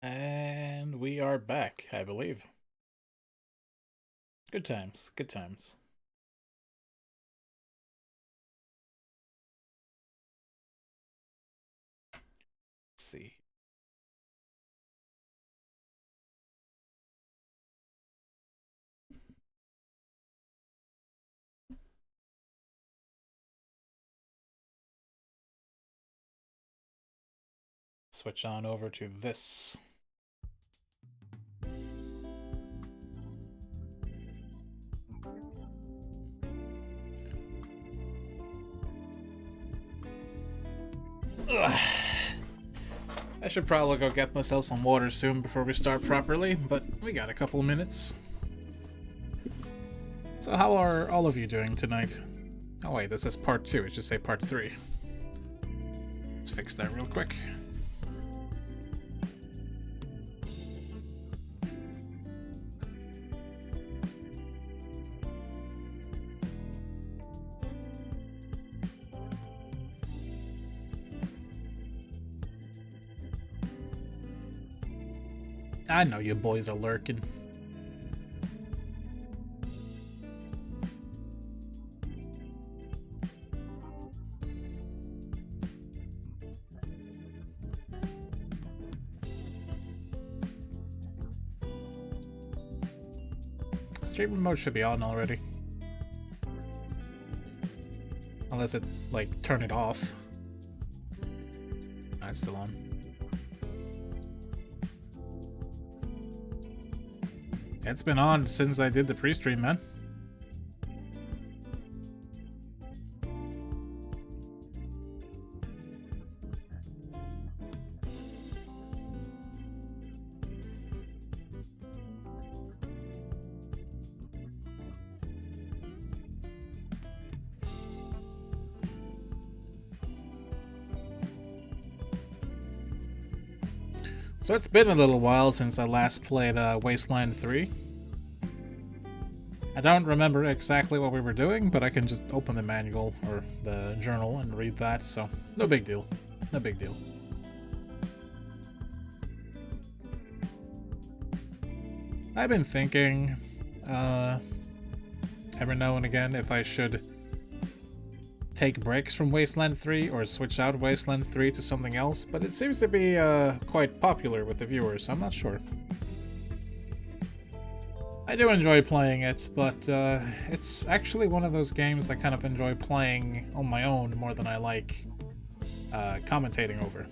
And we are back, I believe. Good times, good times. Let's see. Switch on over to this. Ugh. I should probably go get myself some water soon before we start properly, but we got a couple of minutes. So how are all of you doing tonight? Oh wait, this is part 2, it should say part 3. Let's fix that real quick. I know you boys are lurking. Stream mode should be on already. Unless it, like, turn it off. It's still on. It's been on since I did the pre-stream, man. So it's been a little while since I last played Wasteland 3. I don't remember exactly what we were doing, but I can just open the manual or the journal and read that, so no big deal. No big deal. I've been thinking every now and again if I should take breaks from Wasteland 3 or switch out Wasteland 3 to something else, but it seems to be quite popular with the viewers, so I'm not sure. I do enjoy playing it, but it's actually one of those games I kind of enjoy playing on my own more than I like commentating over.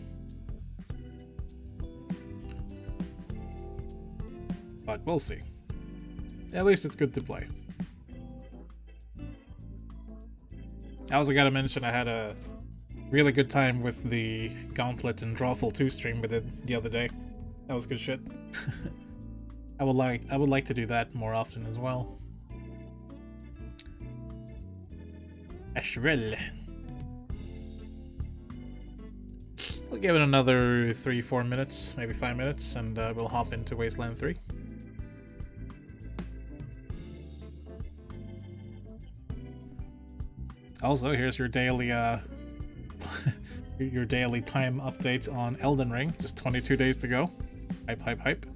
But we'll see. At least it's good to play. I also gotta mention I had a really good time with the Gauntlet and Drawful 2 stream we did the other day. That was good shit. I would like to do that more often as well. Ashrill. I'll give it another 3-4 minutes, maybe 5 minutes, and we'll hop into Wasteland 3. Also, here's your daily your daily time update on Elden Ring. Just 22 days to go. Hype, hype, hype.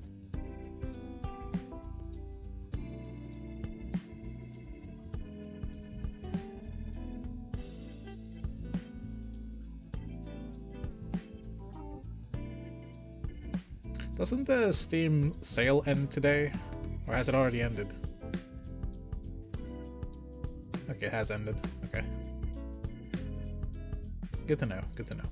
Doesn't the Steam sale end today? Or has it already ended? Okay, it has ended. Okay. Good to know, good to know.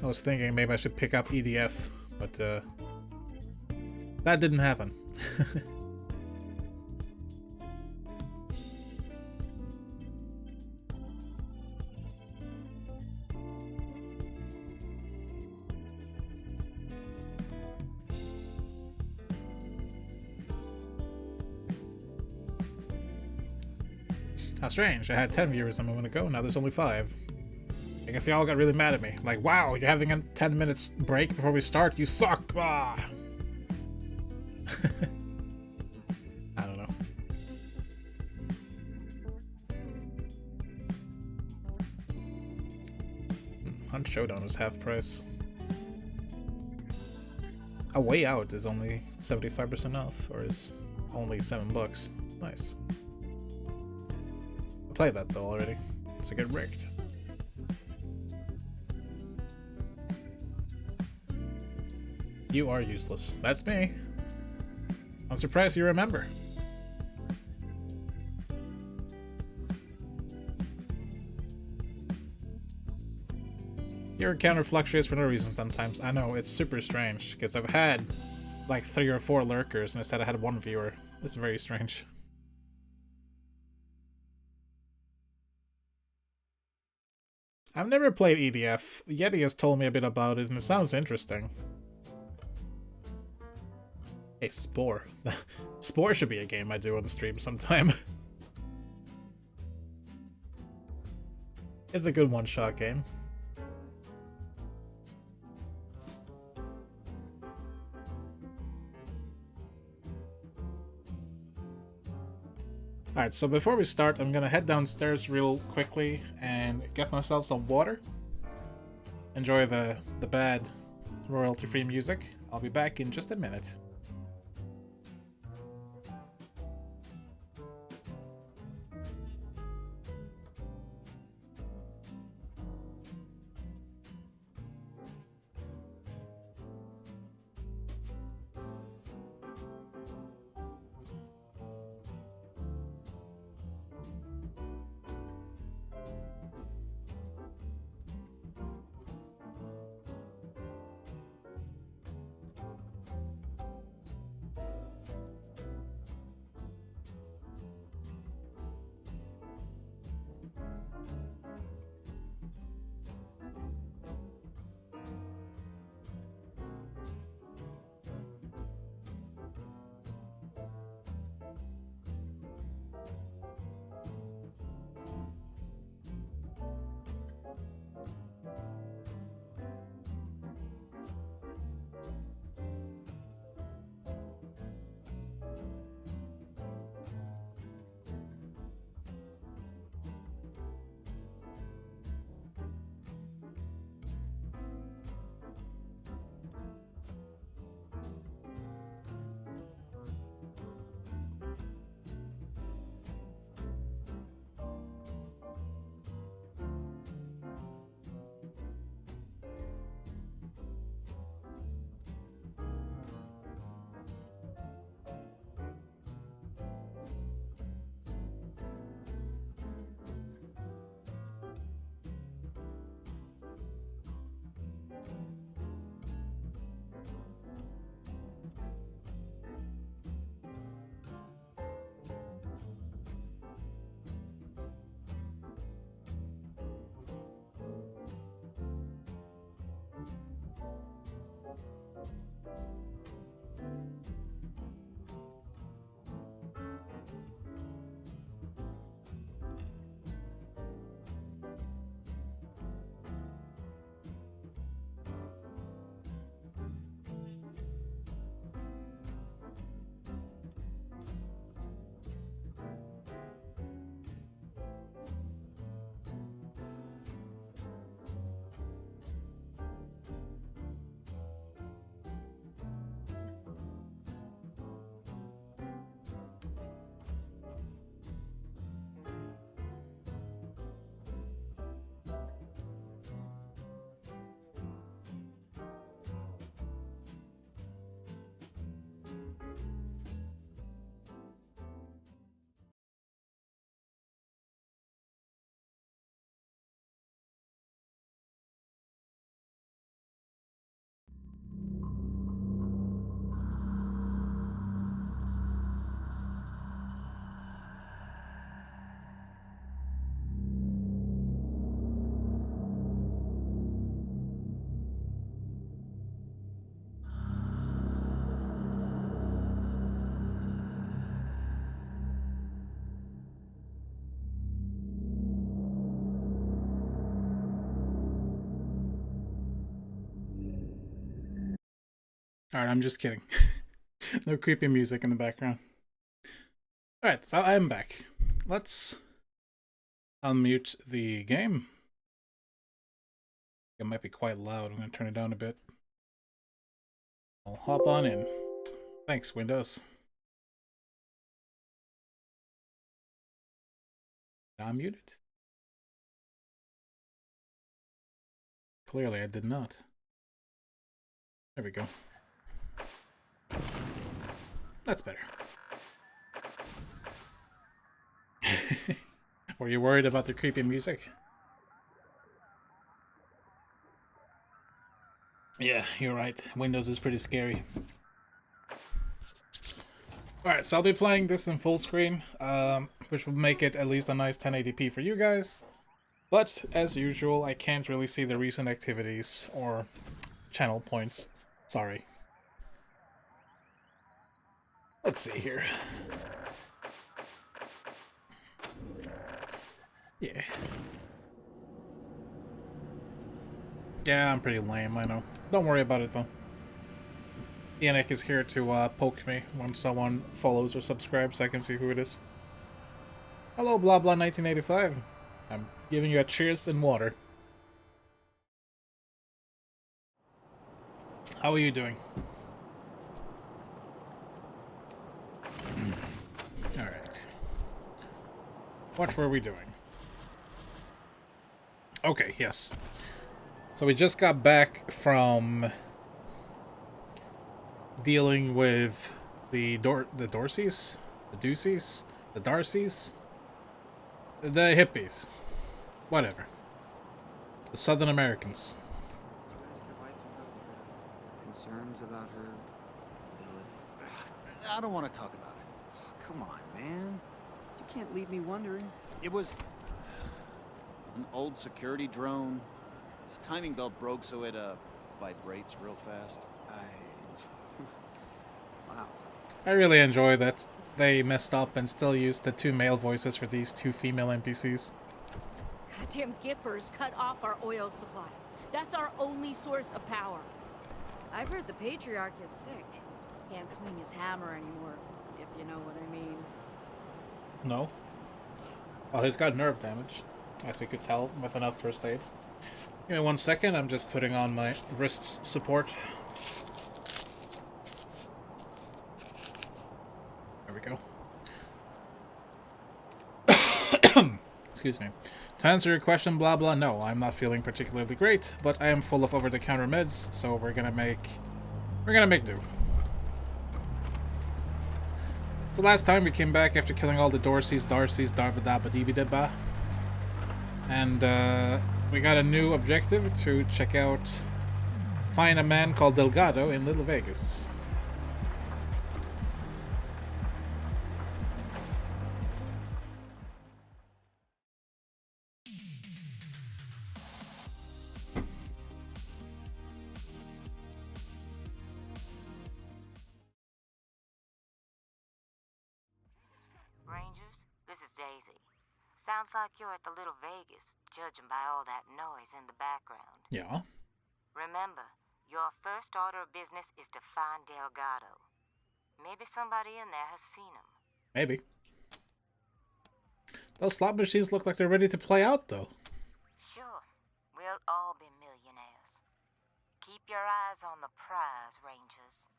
I was thinking maybe I should pick up EDF, but that didn't happen. How strange, I had 10 viewers a moment ago, now there's only 5. I guess they all got really mad at me. Like, wow, you're having a 10 minutes break before we start? You suck! Ah! I don't know. Showdown is half price. A Way Out is only 75% off, or is only $7. Nice. I played that though already, so get wrecked. You are useless. That's me. I'm surprised you remember. Your counter fluctuates for no reason sometimes. I know, it's super strange, because I've had like 3 or 4 lurkers and instead I had 1 viewer. It's very strange. I've never played EDF. Yeti has told me a bit about it and it sounds interesting. Hey, Spore. Spore should be a game I do on the stream sometime. It's a good one-shot game. Alright, so before we start, I'm gonna head downstairs real quickly and get myself some water. Enjoy the bad royalty-free music. I'll be back in just a minute. Alright, I'm just kidding. No creepy music in the background. Alright, so I'm back. Let's unmute the game. It might be quite loud. I'm gonna turn it down a bit. I'll hop on in. Thanks, Windows. I'm muted. Clearly, I did not. There we go. That's better. Were you worried about the creepy music? Yeah, you're right. Windows is pretty scary. Alright, so I'll be playing this in full screen, which will make it at least a nice 1080p for you guys. But, as usual, I can't really see the recent activities or channel points. Sorry. Let's see here. Yeah. Yeah, I'm pretty lame, I know. Don't worry about it, though. Yannick is here to poke me when someone follows or subscribes so I can see who it is. Hello, blah blah 1985. I'm giving you a cheers and water. How are you doing? Alright. What were we doing? Okay, yes. So we just got back from dealing with the Dorseys? The Deuceys? The Darcys? The hippies. Whatever. The Southern Americans. Concerns about her ability. I don't want to talk about it. Oh, come on, man. You can't leave me wondering. It was an old security drone. Its timing belt broke, so it vibrates real fast. Wow. I really enjoy that they messed up and still used the 2 male voices for these 2 female NPCs. Goddamn Gippers cut off our oil supply. That's our only source of power. I've heard the Patriarch is sick. Can't swing his hammer anymore, if you know what I mean. No? Well, he's got nerve damage, as we could tell with enough first aid. Give me 1 second, I'm just putting on my wrist support. There we go. Excuse me. To answer your question, blah blah, no, I'm not feeling particularly great, but I am full of over-the-counter meds, so we're gonna make do. So last time we came back after killing all the Darcys, darba dabba deeba dabba. And we got a new objective to check out, find a man called Delgado in Little Vegas. Rangers, this is Daisy. Sounds like you're at the Little Vegas, judging by all that noise in the background. Yeah. Remember, your first order of business is to find Delgado. Maybe somebody in there has seen him. Maybe. Those slot machines look like they're ready to play out, though. Sure, we'll all be millionaires. Keep your eyes on the prize, Rangers.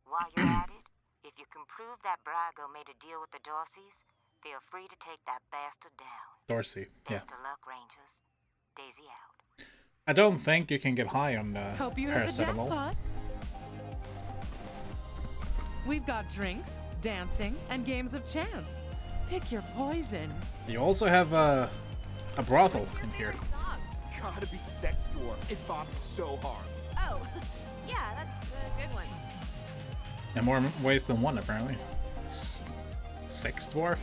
While you're at it, if you can prove that Brago made a deal with the Dorseys, feel free to take that bastard down. Dorsey, yeah. Best of luck, Rangers. Daisy out. I don't think you can get high on Hope you hit the paracetamol. jackpot. We've got drinks, dancing, and games of chance. Pick your poison. You also have a brothel in here. Gotta be Sex Dwarf. It bops so hard. Oh, yeah, that's a good one. In more ways than one, apparently. Sex Dwarf.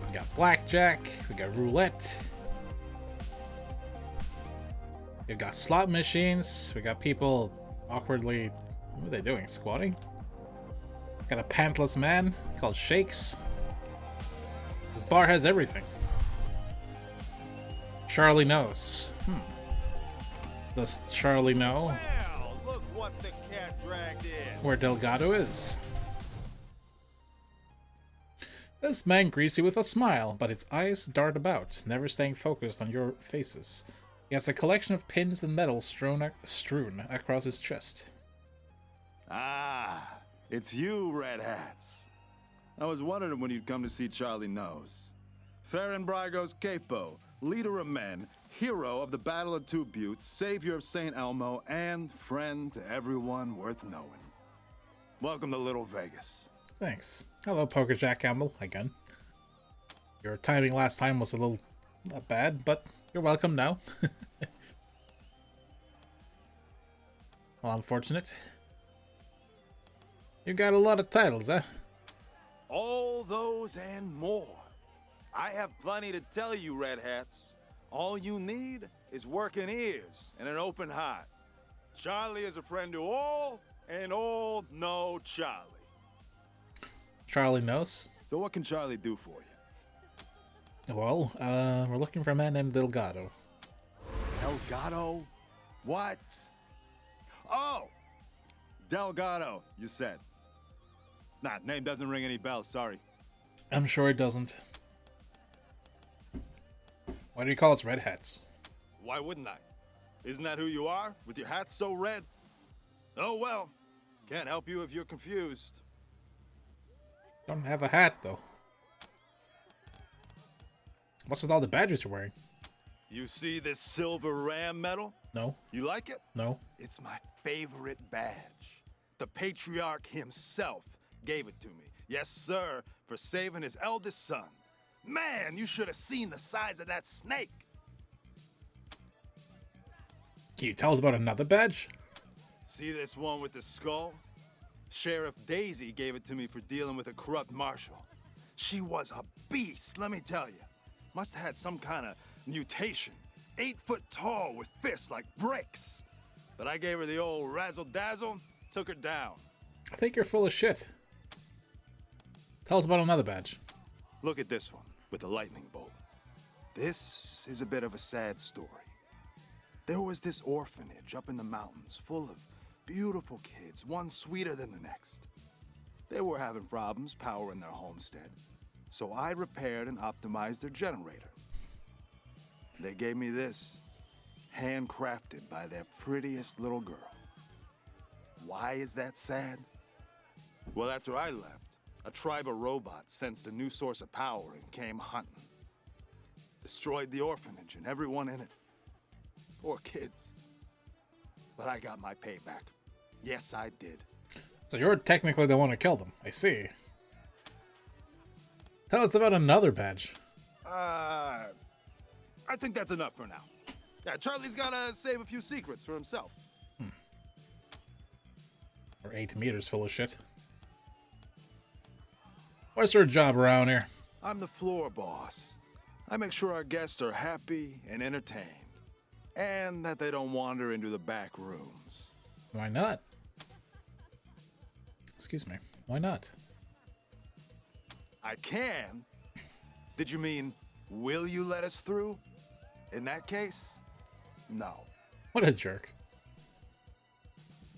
We got blackjack. We got roulette. We got slot machines. We got people awkwardly... What are they doing? Squatting? Got a pantless man called Shakes. This bar has everything. Charlie knows. Does Charlie know Well, look what the cat dragged in. where Delgado is? This man greets you with a smile, but its eyes dart about, never staying focused on your faces. He has a collection of pins and medals strewn across his chest. Ah, it's you, Red Hats. I was wondering when you'd come to see Charlie Nose. Farron Brago's capo, leader of men, hero of the Battle of Two Buttes, savior of St. Elmo, and friend to everyone worth knowing. Welcome to Little Vegas. Thanks. Hello, Poker Jack Campbell, again. Your timing last time was a little bad, but you're welcome now. Well, unfortunate. You got a lot of titles, huh? All those and more. I have plenty to tell you, Red Hats. All you need is working ears and an open heart. Charlie is a friend to all, and all know Charlie. Charlie knows. So what can Charlie do for you? Well, we're looking for a man named Delgado. Delgado? What? Oh! Delgado, you said. Nah, name doesn't ring any bells, sorry. I'm sure it doesn't. Why do you call us Red Hats? Why wouldn't I? Isn't that who you are, with your hat so red? Oh well, can't help you if you're confused. Don't have a hat, though. What's with all the badges you're wearing? You see this silver ram medal? No. You like it? No. It's my favorite badge. The patriarch himself gave it to me. Yes, sir, for saving his eldest son. Man, you should have seen the size of that snake. Can you tell us about another badge? See this one with the skull? Sheriff Daisy gave it to me for dealing with a corrupt marshal. She was a beast, let me tell you. Must have had some kind of mutation. 8 foot tall with fists like bricks. But I gave her the old razzle-dazzle, took her down. I think you're full of shit. Tell us about another badge. Look at this one with the lightning bolt. This is a bit of a sad story. There was this orphanage up in the mountains full of beautiful kids, one sweeter than the next. They were having problems powering their homestead, so I repaired and optimized their generator. They gave me this, handcrafted by their prettiest little girl. Why is that sad? Well, after I left, a tribe of robots sensed a new source of power and came hunting. Destroyed the orphanage and everyone in it. Poor kids. But I got my payback. Yes, I did. So you're technically the one who killed them. I see. Tell us about another badge. I think that's enough for now. Yeah, Charlie's gotta save a few secrets for himself. Or 8 meters full of shit. What's your job around here? I'm the floor boss. I make sure our guests are happy and entertained. And that they don't wander into the back rooms. Why not? Excuse me. Why not? I can? Did you mean, will you let us through? In that case, no. What a jerk.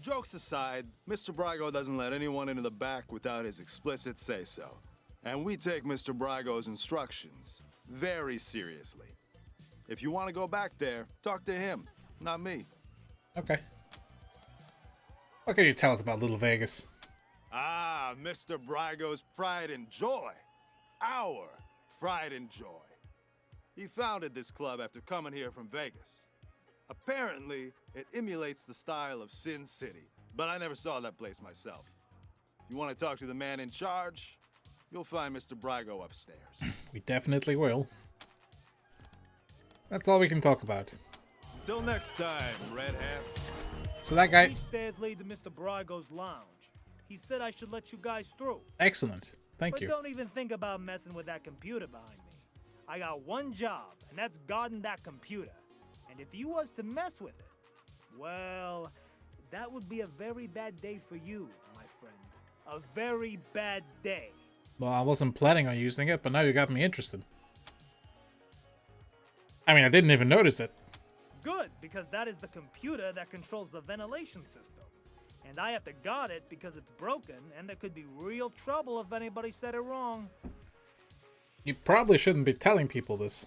Jokes aside, Mr. Brago doesn't let anyone into the back without his explicit say-so. And we take Mr. Brago's instructions very seriously. If you want to go back there, talk to him, not me. Okay. What can you tell us about Little Vegas? Ah, Mr. Brago's pride and joy. Our pride and joy. He founded this club after coming here from Vegas. Apparently, it emulates the style of Sin City, but I never saw that place myself. You want to talk to the man in charge? You'll find Mr. Brago upstairs. We definitely will. That's all we can talk about. Till next time, Red Hats. So that guy... These stairs lead to Mr. Brago's lounge. He said I should let you guys through. Excellent. Thank But you. don't even think about messing with that computer behind me. I got one job, and that's guarding that computer. And if you was to mess with it, well, that would be a very bad day for you, my friend. A very bad day. Well, I wasn't planning on using it, but now you got me interested. I mean, I didn't even notice it. Good, because that is the computer that controls the ventilation system. And I have to guard it because it's broken, and there could be real trouble if anybody said it wrong. You probably shouldn't be telling people this.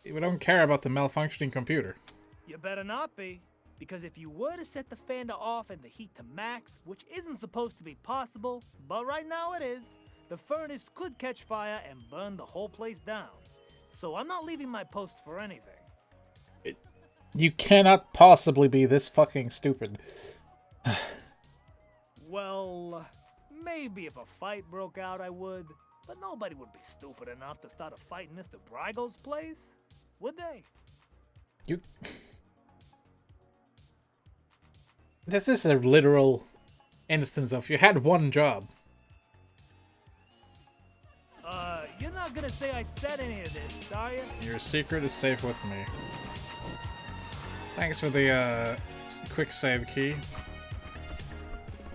We don't care about the malfunctioning computer. You better not be, because if you were to set the fan to off and the heat to max, which isn't supposed to be possible, but right now it is, the furnace could catch fire and burn the whole place down. So I'm not leaving my post for anything. You cannot possibly be this fucking stupid. Well, maybe if a fight broke out I would, but nobody would be stupid enough to start a fight in Mr. Brygo's place, would they? You... This is a literal instance of you had one job. You're not gonna say I said any of this, are you? Your secret is safe with me. Thanks for the quick save key.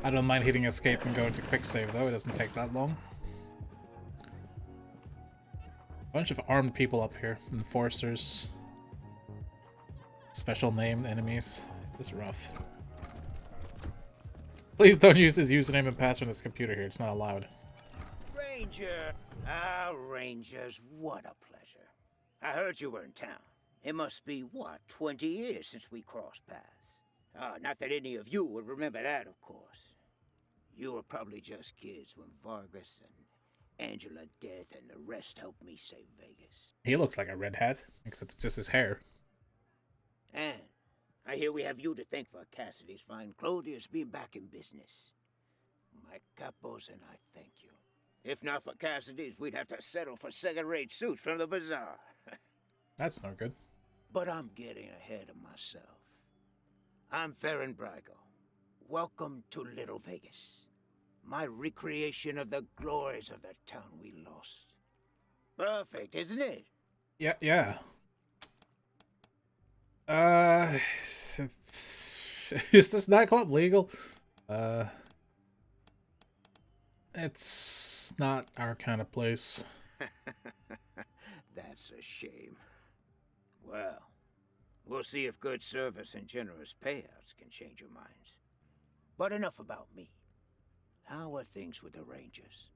I don't mind hitting escape and going to quick save though, it doesn't take that long. Bunch of armed people up here. Enforcers. Special named enemies. This is rough. Please don't use this username and password on this computer here, it's not allowed. Ranger! Ah, Rangers, what a pleasure. I heard you were in town. It must be, what, 20 years since we crossed paths. Not that any of you would remember that, of course. You were probably just kids when Vargas and Angela Death and the rest helped me save Vegas. He looks like a red hat, except it's just his hair. And I hear we have you to thank for Cassidy's fine clothiers being back in business. My capos and I thank you. If not for Cassidy's, we'd have to settle for second-rate suits from the bazaar. That's not good. But I'm getting ahead of myself. I'm Farron Brygo. Welcome to Little Vegas. My recreation of the glories of the town we lost. Perfect, isn't it? Yeah. Is this nightclub legal? It's not our kind of place. That's a shame. Well, we'll see if good service and generous payouts can change your minds. But enough about me. How are things with the Rangers?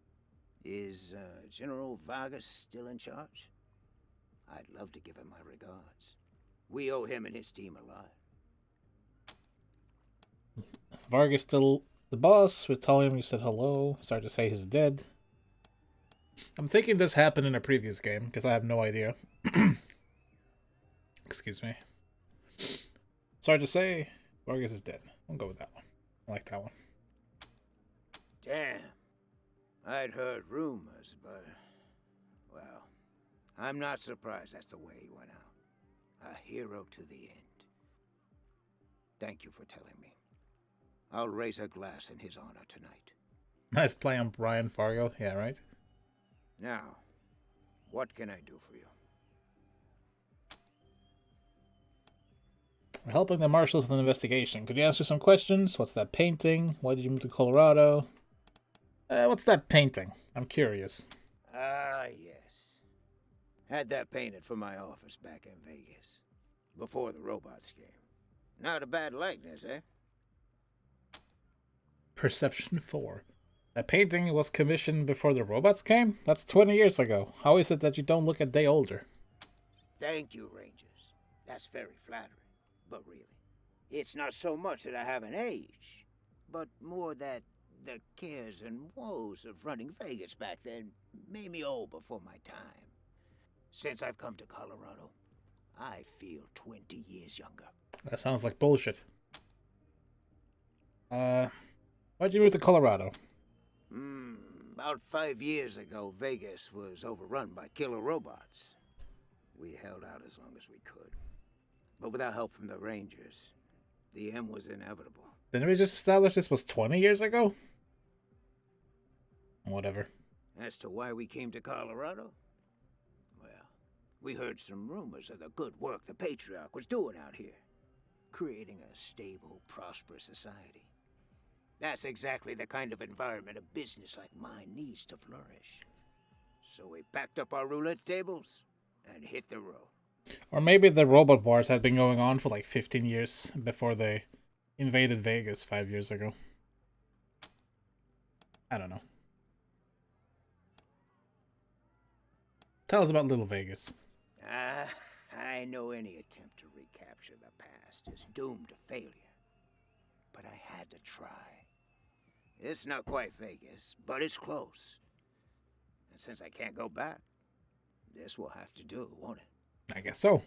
Is General Vargas still in charge? I'd love to give him my regards. We owe him and his team a lot. Vargas still the boss. We tell him you said hello. Start to say he's dead. I'm thinking this happened in a previous game, because I have no idea. Excuse me. Sorry to say, Vargas is dead. I'll go with that one. I like that one. Damn. I'd heard rumors, but... well, I'm not surprised that's the way he went out. A hero to the end. Thank you for telling me. I'll raise a glass in his honor tonight. Nice play on Brian Fargo. Yeah, right? Now, what can I do for you? We're helping the marshals with an investigation. Could you answer some questions? What's that painting? Why did you move to Colorado? What's that painting? I'm curious. Ah, yes. Had that painted for my office back in Vegas. Before the robots came. Not a bad likeness, eh? Perception 4. That painting was commissioned before the robots came? That's 20 years ago. How is it that you don't look a day older? Thank you, Rangers. That's very flattering. But really, it's not so much that I haven't aged, but more that the cares and woes of running Vegas back then made me old before my time. Since I've come to Colorado, I feel 20 years younger. That sounds like bullshit. Why'd you move to Colorado? About 5 years ago, Vegas was overrun by killer robots. We held out as long as we could. But without help from the Rangers, the end was inevitable. Didn't we just establish this was 20 years ago? Whatever. As to why we came to Colorado? Well, we heard some rumors of the good work the Patriarch was doing out here. Creating a stable, prosperous society. That's exactly the kind of environment a business like mine needs to flourish. So we packed up our roulette tables and hit the road. Or maybe the robot wars had been going on for like 15 years before they invaded Vegas 5 years ago. I don't know. Tell us about Little Vegas. I know any attempt to recapture the past is doomed to failure. But I had to try. It's not quite Vegas, but it's close. And since I can't go back, this will have to do, won't it? I guess so.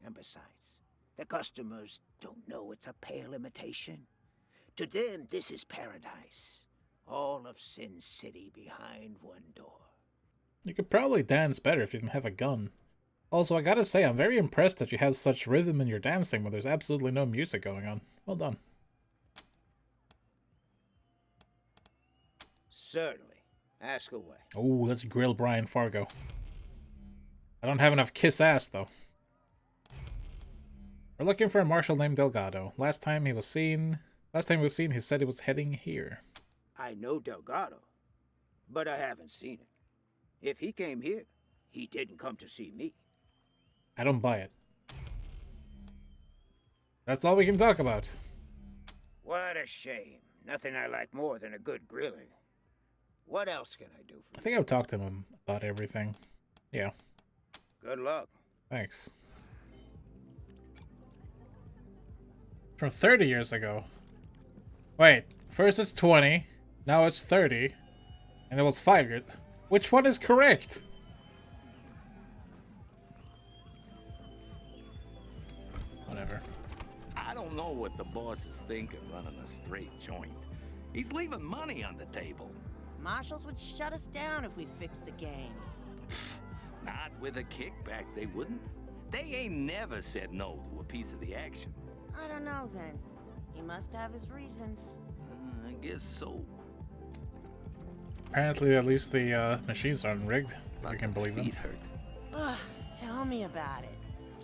And besides, the customers don't know it's a pale imitation. To them, this is paradise. All of Sin City behind one door. You could probably dance better if you didn't have a gun. Also, I gotta say, I'm very impressed that you have such rhythm in your dancing when there's absolutely no music going on. Well done. Certainly. Ask away. Oh, let's grill Brian Fargo. I don't have enough kiss ass, though. We're looking for a marshal named Delgado. Last time he was seen, he said he was heading here. I know Delgado, but I haven't seen him. If he came here, he didn't come to see me. I don't buy it. That's all we can talk about. What a shame. Nothing I like more than a good grilling. What else can I do for you? I think I've talked to him about everything. Yeah. Good luck. Thanks. From 30 years ago. Wait, first it's 20, now it's 30, and it was 5 years. Which one is correct? Whatever. I don't know what the boss is thinking running a straight joint. He's leaving money on the table. Marshals would shut us down if we fixed the games. Not with a kickback, they wouldn't. They ain't never said no to a piece of the action. I don't know then. He must have his reasons. I guess so. Apparently, at least the machines aren't rigged, if you can believe them. Feet hurt. Ugh, tell me about it.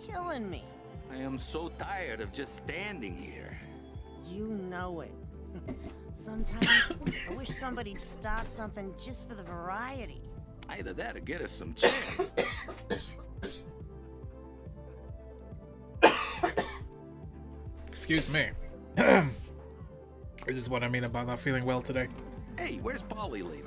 Killing me. I am so tired of just standing here. You know it. Sometimes I wish somebody'd start something just for the variety. Either that or get us some chairs. Excuse me. This is what I mean about not feeling well today. Hey, where's Polly lately?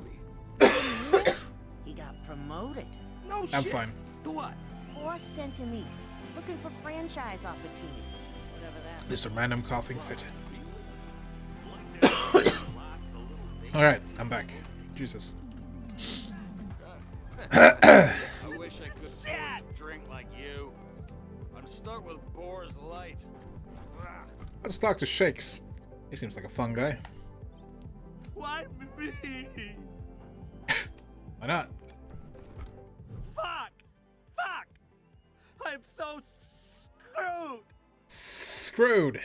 He got promoted. No shit. I'm fine. To what? Boss sent him east, looking for franchise opportunities. Whatever that Just a random coughing fit. Alright, I'm back. Jesus. I wish I could afford a drink like you. I'm stuck with Boar's Light. Let's talk to Shakes. He seems like a fun guy. Why me? Why not? Fuck! Fuck! I'm so screwed! Screwed.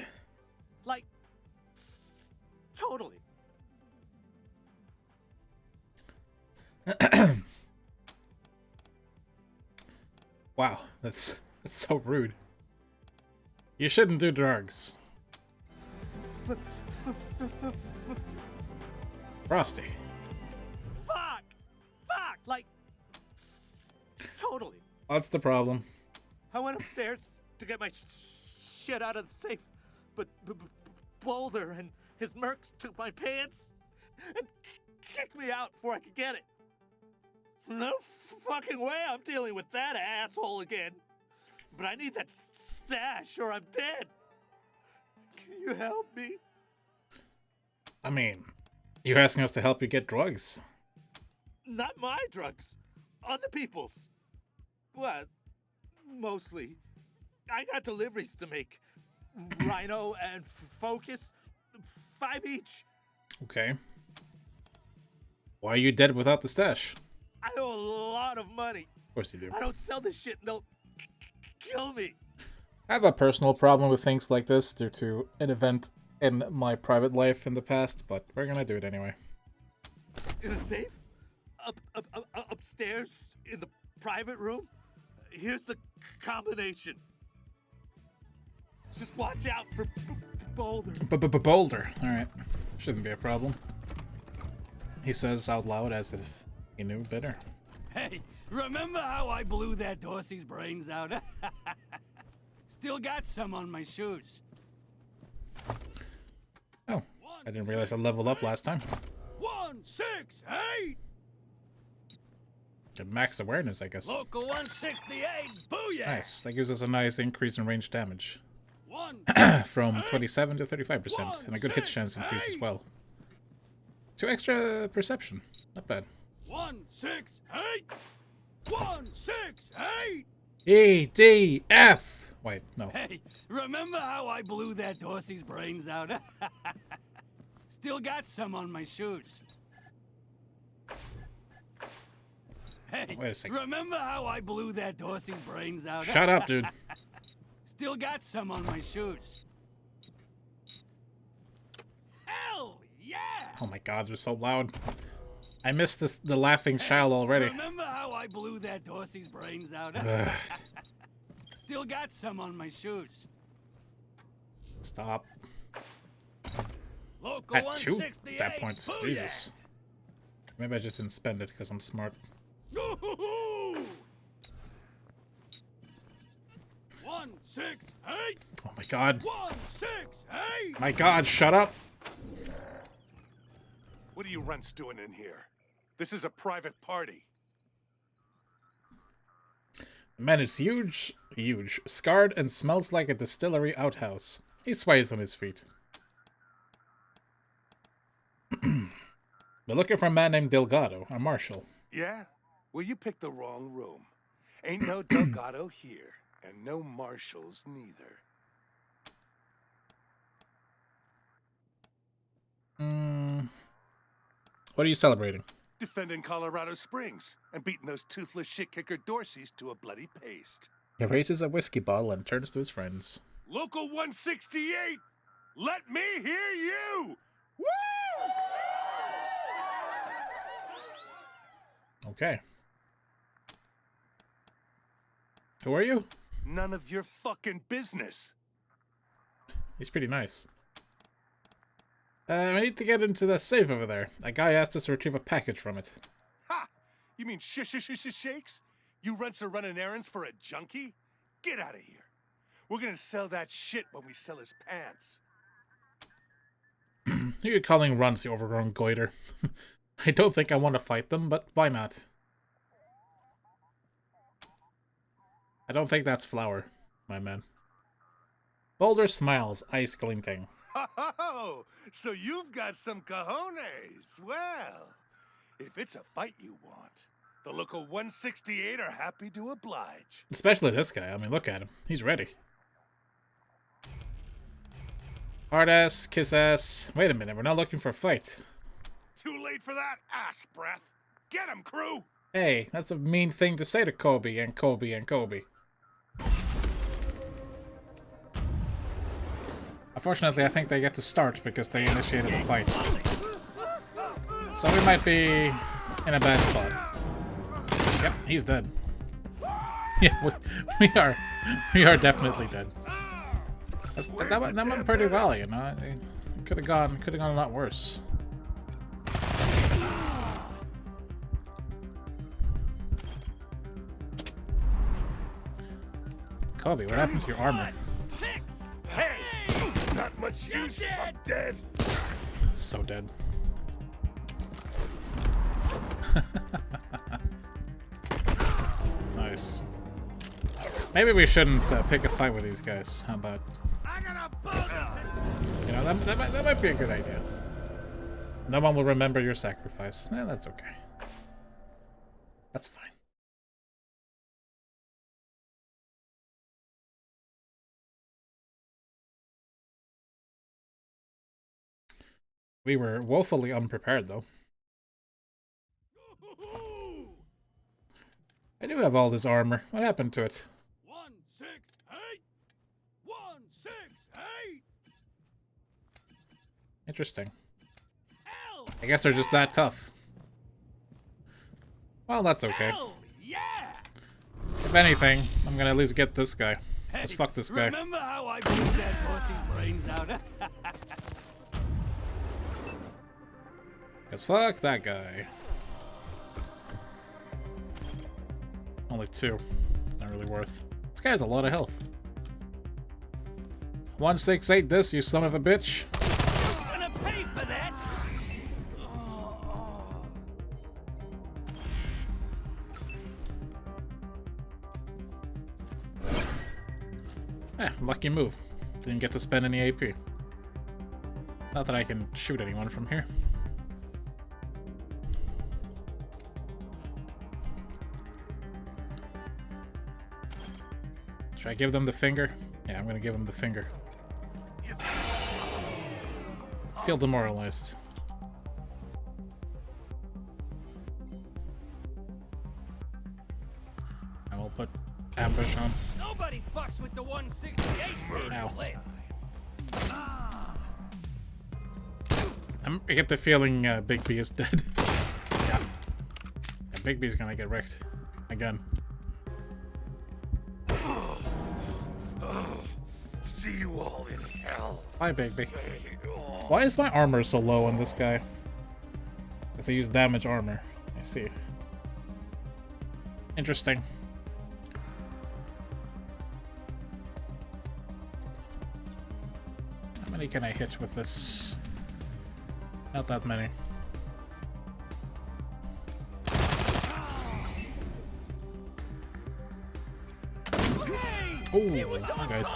Like, totally. Wow, that's so rude. You shouldn't do drugs. Frosty. Fuck! Fuck! Like, totally. What's the problem? I went upstairs to get my shit out of the safe, but Boulder and his mercs took my pants and kicked me out before I could get it. No fucking way I'm dealing with that asshole again. But I need that stash or I'm dead. Can you help me? I mean, you're asking us to help you get drugs. Not my drugs. Other people's. Well, mostly. I got deliveries to make. Rhino and Focus. 5 each. Okay. Why are you dead without the stash? I owe a lot of money. Of course you do. I don't sell this shit and they'll kill me. I have a personal problem with things like this due to an event in my private life in the past, but we're gonna do it anyway. In a safe? Upstairs in the private room? Here's the combination. Just watch out for Boulder. Boulder. Alright. Shouldn't be a problem. He says out loud as if he knew better. Hey, remember how I blew that Dorsey's brains out? Still got some on my shoes. Oh, I didn't realize I leveled up last time. 1, 6, 8! Get max awareness, I guess. Local 168, booyah! Nice. That gives us a nice increase in range damage. One, From 27 to 35%, and a good hit chance increase as well. 2 extra perception. Not bad. 168! 168! E, D, F! Wait, no. Hey, remember how I blew that Dorsey's brains out? Still got some on my shoes. Hey, Wait a second. remember how I blew that Dorsey's brains out? Shut up, dude. Still got some on my shoes. Hell yeah! Oh my god, they're so loud. I missed the laughing child already. Remember how I blew that Dorsey's brains out? Still got some on my shoes. Stop. Local At 2 168, stat points. booyah! Jesus. Maybe I just didn't spend it because I'm smart. Yoo-hoo-hoo! 168! Oh my god. 168! My god, shut up! What are you runts doing in here? This is a private party. The man is huge, scarred, and smells like a distillery outhouse. He sways on his feet. We're looking for a man named Delgado, a marshal. Yeah? Well, you picked the wrong room. Ain't no Delgado here, and no marshals neither. What are you celebrating? Defending Colorado Springs and beating those toothless shit-kicker Dorseys to a bloody paste. He raises a whiskey bottle and turns to his friends. Local 168! Let me hear you! Woo! Okay. Who are you? None of your fucking business. He's pretty nice. I need to get into the safe over there. A guy asked us to retrieve a package from it. Ha! You mean shakes? You runts are running errands for a junkie? Get out of here. We're gonna sell that shit when we sell his pants. Who are you calling runs, the overgrown goiter? I don't think I want to fight them, but why not? I don't think that's flour, my man. Boulder smiles, eyes glinting. Oh, so you've got some cojones. Well, if it's a fight you want, the local 168 are happy to oblige. Especially this guy. I mean, look at him. He's ready. Hard ass, kiss ass. Wait a minute, we're not looking for a fight. Too late for that ass breath. Get him, crew! Hey, that's a mean thing to say to Kobe and Kobe and Kobe. Unfortunately, I think they get to start because they initiated the fight. So we might be in a bad spot. Yep, he's dead. Yeah, we are definitely dead. That went pretty well, you know. It could have gone a lot worse. Kobe, what happened to your armor? Hey! Not much use, I'm dead. So dead. Nice. Maybe we shouldn't pick a fight with these guys. How about? You know, that might be a good idea. No one will remember your sacrifice. Eh, that's okay. That's fine. We were woefully unprepared, though. I do have all this armor. What happened to it? 168! 168! Interesting. I guess they're just that tough. Well, that's okay. Yeah! If anything, I'm gonna at least get this guy. Let's fuck this guy. Remember how I blew that Dorsey's brains out? Cause fuck that guy. Only 2. Not really worth. This guy has a lot of health. 168 this, you son of a bitch. Who's gonna pay for that? Lucky move. Didn't get to spend any AP. Not that I can shoot anyone from here. Should I give them the finger? Yeah, I'm gonna give them the finger. Feel demoralized. I will put ambush on. Nobody fucks with the 168. Ow. I get the feeling Big B is dead. Yeah. Big B's gonna get wrecked. Again. See you all in hell. Hi, Big B. Why is my armor so low on this guy? Because I use damage armor. I see. Interesting. How many can I hit with this? Not that many. Oh, hi guys.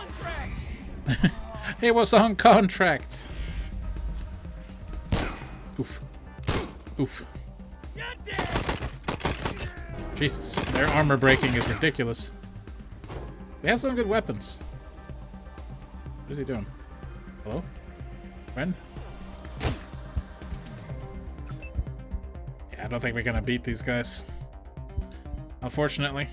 He was on contract. Oof. Oof. Jesus, their armor breaking is ridiculous. They have some good weapons. What is he doing? Hello? Friend? Yeah, I don't think we're gonna beat these guys. Unfortunately.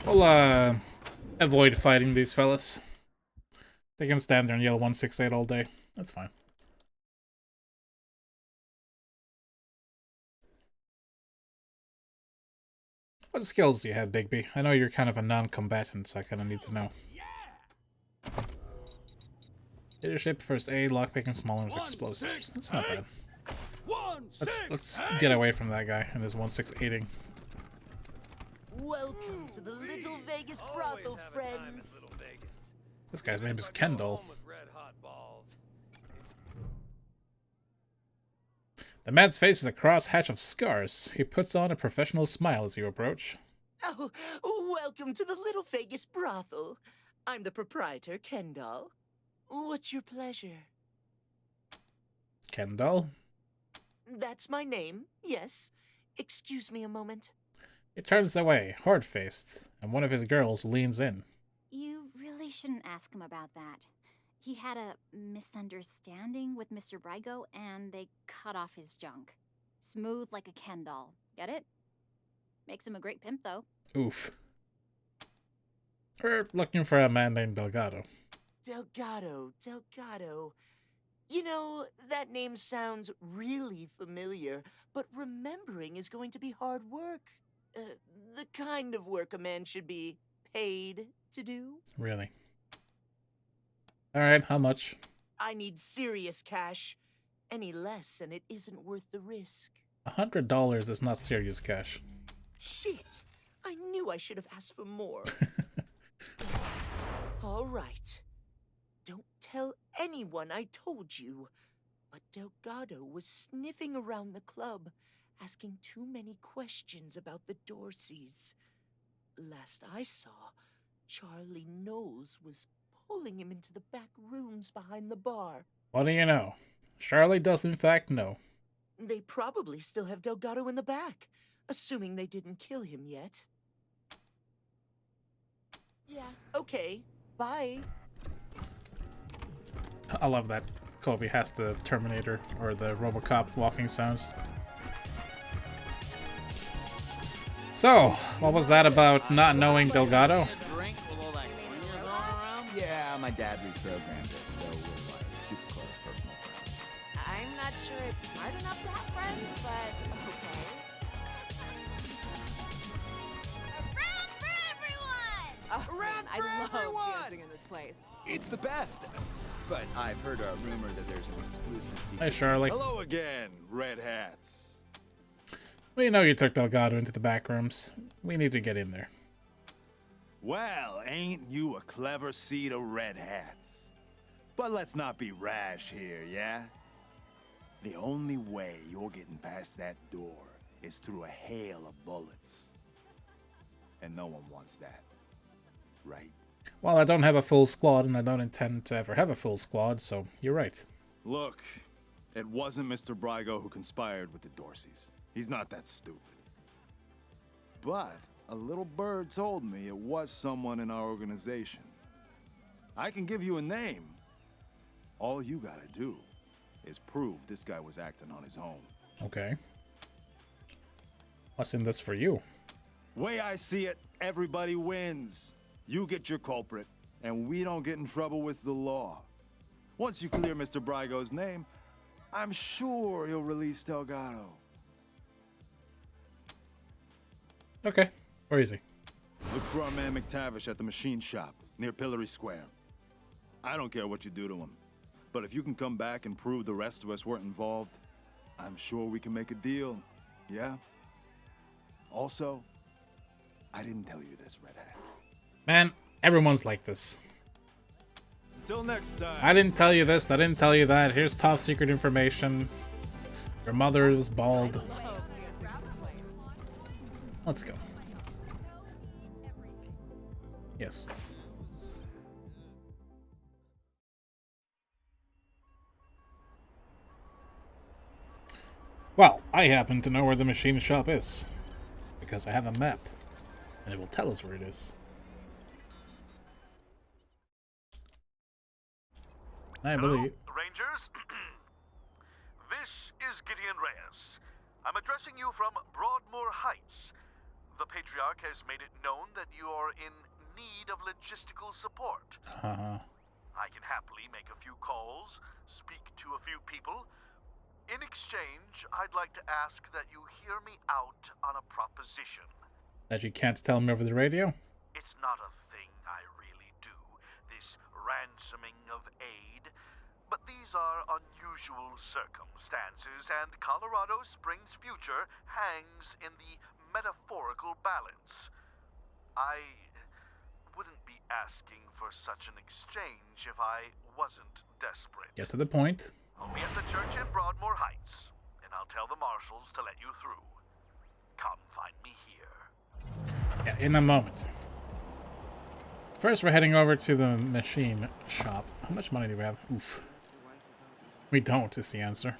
We'll avoid fighting these fellas. They can stand there and yell 168 all day. That's fine. What skills do you have, Bigby? I know you're kind of a non-combatant, so I kind of need to know. Leadership, first aid, lockpicking, small arms, explosives. That's not bad. Let's get away from that guy and his 168ing. Welcome to the Little Vegas brothel, friends. This guy's name is Kendall. The man's face is a cross-hatch of scars. He puts on a professional smile as you approach. Oh, welcome to the Little Vegas brothel. I'm the proprietor, Kendall. What's your pleasure? Kendall? That's my name, yes. Excuse me a moment. He turns away, hard-faced, and one of his girls leans in. You really shouldn't ask him about that. He had a misunderstanding with Mr. Brygo, and they cut off his junk. Smooth like a Ken doll. Get it? Makes him a great pimp, though. Oof. We're looking for a man named Delgado. Delgado. You know, that name sounds really familiar, but remembering is going to be hard work. The kind of work a man should be paid to do. Really? Alright, how much? I need serious cash. Any less and it isn't worth the risk. $100 is not serious cash. Shit! I knew I should have asked for more. All right. Don't tell anyone I told you. But Delgado was sniffing around the club, asking too many questions about the Dorseys. Last I saw, Charlie Knowles was pulling him into the back rooms behind the bar. What do you know? Charlie does in fact know. They probably still have Delgado in the back, assuming they didn't kill him yet. Yeah, okay. Bye. I love that Kobe has the Terminator or the RoboCop walking sounds. So, what was that about not knowing Delgado? Yeah, my dad reprogrammed it, so we're like super close personal friends. I'm not sure it's smart enough to have friends, but okay. Around for everyone! Oh, Around man, for I love everyone! dancing in this place. It's the best. But I've heard a rumor that there's an exclusive secret. Hey, Charlie. Hello again, red hats. We know you took Delgado into the back rooms. We need to get in there. Well, ain't you a clever seed of red hats? But let's not be rash here, yeah? The only way you're getting past that door is through a hail of bullets. And no one wants that, right? Well, I don't have a full squad, and I don't intend to ever have a full squad, so you're right. Look, it wasn't Mr. Brygo who conspired with the Dorseys. He's not that stupid. But a little bird told me it was someone in our organization. I can give you a name. All you gotta do is prove this guy was acting on his own. Okay. What's in this for you? Way I see it, everybody wins. You get your culprit, and we don't get in trouble with the law. Once you clear Mr. Brygo's name, I'm sure he'll release Delgado. Okay. Where is he? Look for our man McTavish at the machine shop, near Pillory Square. I don't care what you do to him, but if you can come back and prove the rest of us weren't involved, I'm sure we can make a deal, yeah? Also, I didn't tell you this, Red Hats. Man, everyone's like this. Until next time. I didn't tell you this, I didn't tell you that. Here's top secret information. Your mother is bald. Let's go. Yes. Well, I happen to know where the machine shop is. Because I have a map. And it will tell us where it is. I believe. Rangers, this is Gideon Reyes. I'm addressing you from Broadmoor Heights. The Patriarch has made it known that you are in need of logistical support. I can happily make a few calls, speak to a few people. In exchange, I'd like to ask that you hear me out on a proposition. That you can't tell me over the radio? It's not a thing I really do, this ransoming of aid. But these are unusual circumstances, and Colorado Springs' future hangs in the metaphorical balance. I wouldn't be asking for such an exchange if I wasn't desperate. Get to the point. I'll be at the church in Broadmoor Heights, and I'll tell the marshals to let you through. Come find me here. Yeah, in a moment. First, we're heading over to the machine shop. How much money do we have? Oof. We don't, is the answer.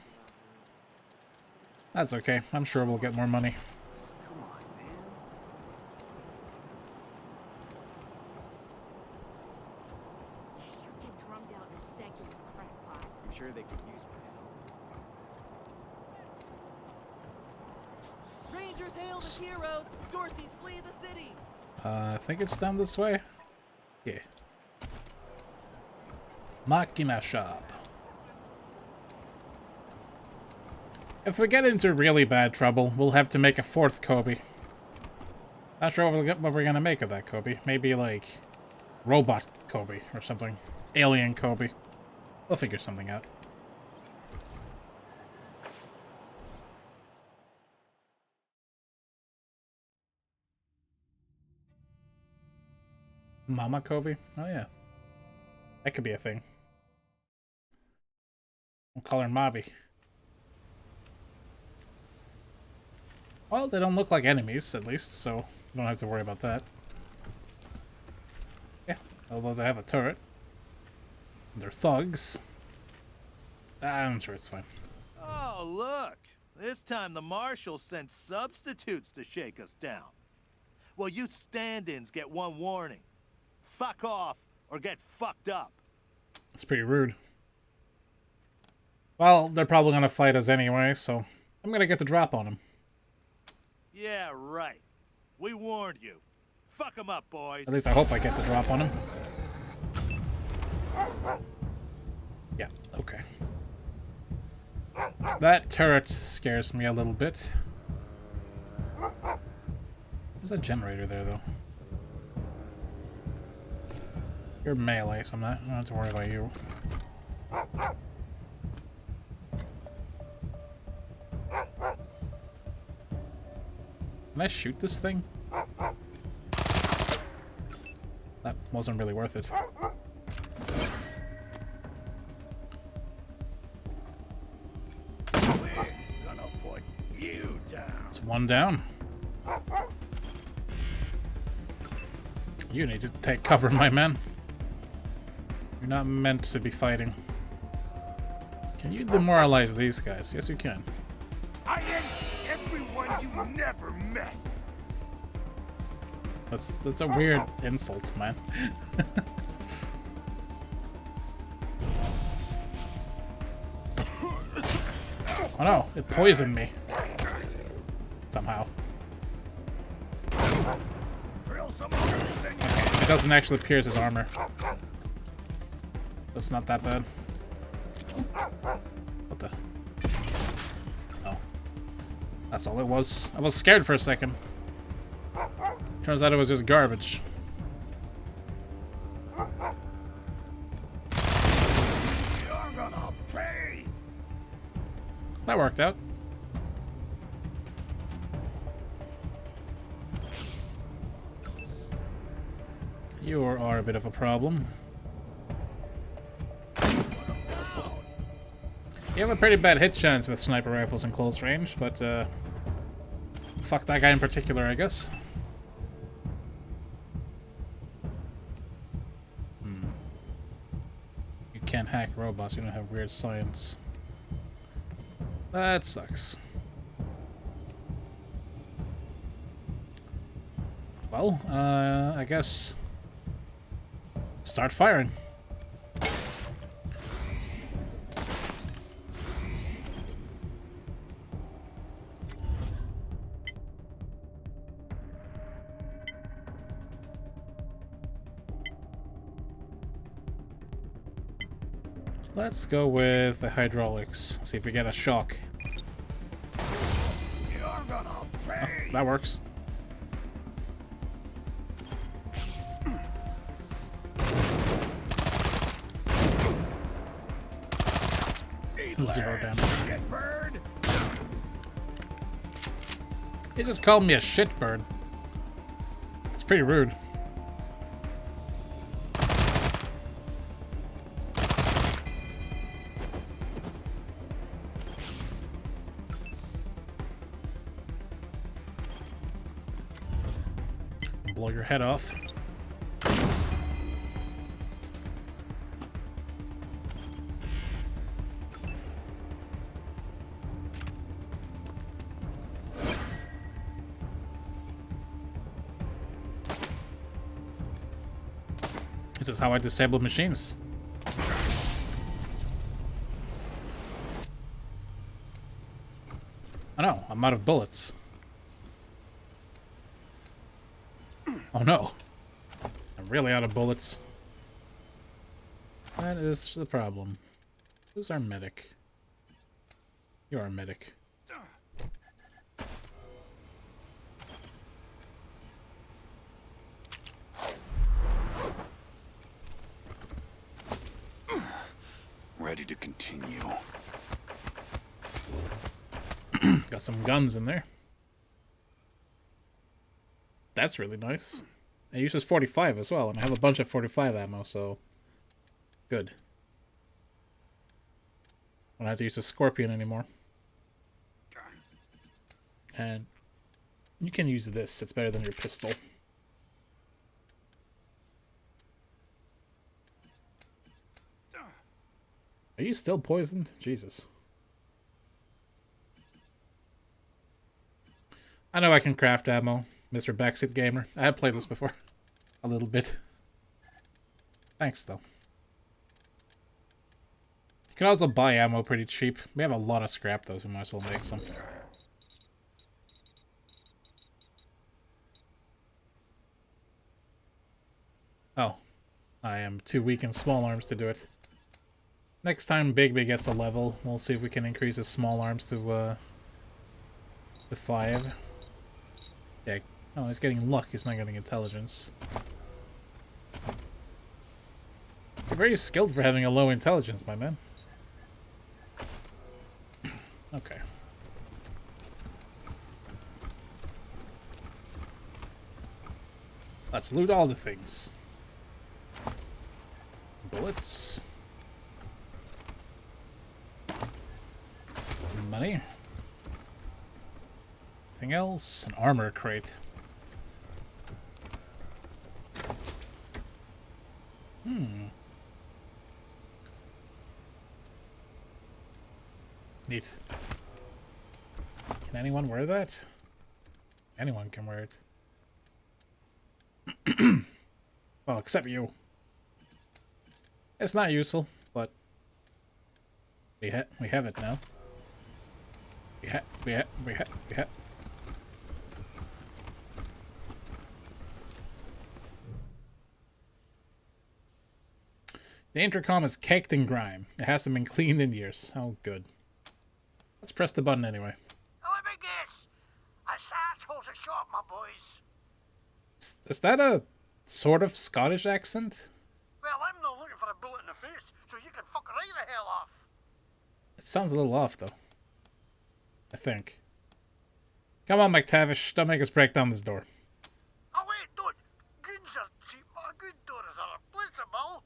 That's okay. I'm sure we'll get more money. Come on, man. You get drummed out in a second, you crackpot. I'm sure they could use my help. Rangers hail the heroes! Dorseys flee the city! I think it's down this way. Yeah. Machina shop. If we get into really bad trouble, we'll have to make a fourth Kobe. Not sure what we're gonna make of that Kobe. Maybe like robot Kobe or something. Alien Kobe. We'll figure something out. Mama Kobe? Oh yeah. That could be a thing. We'll call her Mobby. Well, they don't look like enemies, at least, so we don't have to worry about that. Yeah, although they have a turret. They're thugs. I'm sure it's fine. Oh, look. This time the marshals sent substitutes to shake us down. Well, you stand-ins get one warning. Fuck off or get fucked up. It's pretty rude. Well, they're probably gonna fight us anyway, so I'm gonna get the drop on them. Yeah, right. We warned you. Fuck them up, boys. At least I hope I get the drop on them. Yeah, okay. That turret scares me a little bit. There's a generator there, though. You're melee, so I don't have to worry about you. Can I shoot this thing? That wasn't really worth it. We're gonna put you down. It's one down. You need to take cover, my man. You're not meant to be fighting. Can you demoralize these guys? Yes, you can. I am everyone you never met. That's a weird insult, man. Oh no, it poisoned me. Somehow. Okay, it doesn't actually pierce his armor. That's not that bad. What the? Oh. That's all it was. I was scared for a second. Turns out it was just garbage. You're gonna pay. That worked out. You are a bit of a problem. You have a pretty bad hit chance with sniper rifles in close range, but fuck that guy in particular, I guess. You can't hack robots, you don't have weird science. That sucks. Well, I guess start firing. Let's go with the hydraulics. See if we get a shock. You're gonna pay. Oh, that works. Zero damage. He just called me a shitbird. It's pretty rude. Blow your head off. This is how I disable machines. Oh no, I'm out of bullets. Oh no. I'm really out of bullets. That is the problem. Who's our medic? You're our medic. Ready to continue. Got some guns in there. That's really nice. It uses 45 as well, and I have a bunch of 45 ammo, so good. I don't have to use a Scorpion anymore. And you can use this, it's better than your pistol. Are you still poisoned? Jesus. I know I can craft ammo, Mr. Backseat Gamer. I have played this before. A little bit. Thanks, though. You can also buy ammo pretty cheap. We have a lot of scrap, though, so we might as well make some. Oh. I am too weak in small arms to do it. Next time Bigby gets a level, we'll see if we can increase his small arms to 5. Yeah. Oh, he's getting luck, he's not getting intelligence. You're very skilled for having a low intelligence, my man. Okay. Let's loot all the things. Bullets. Money. Anything else? An armor crate. Neat. Can anyone wear that? Anyone can wear it. Well, except you. It's not useful, but we have it now. We have. The intercom is caked in grime. It hasn't been cleaned in years. Oh, good. Let's press the button anyway. Let me guess. Us assholes are shot, my boys. Is that a sort of Scottish accent? Well, I'm not looking for a bullet in the face, so you can fuck right the hell off. It sounds a little off, though. I think. Come on, McTavish. Don't make us break down this door. Oh, wait, don't. Goons are cheap, but a good door is irreplaceable.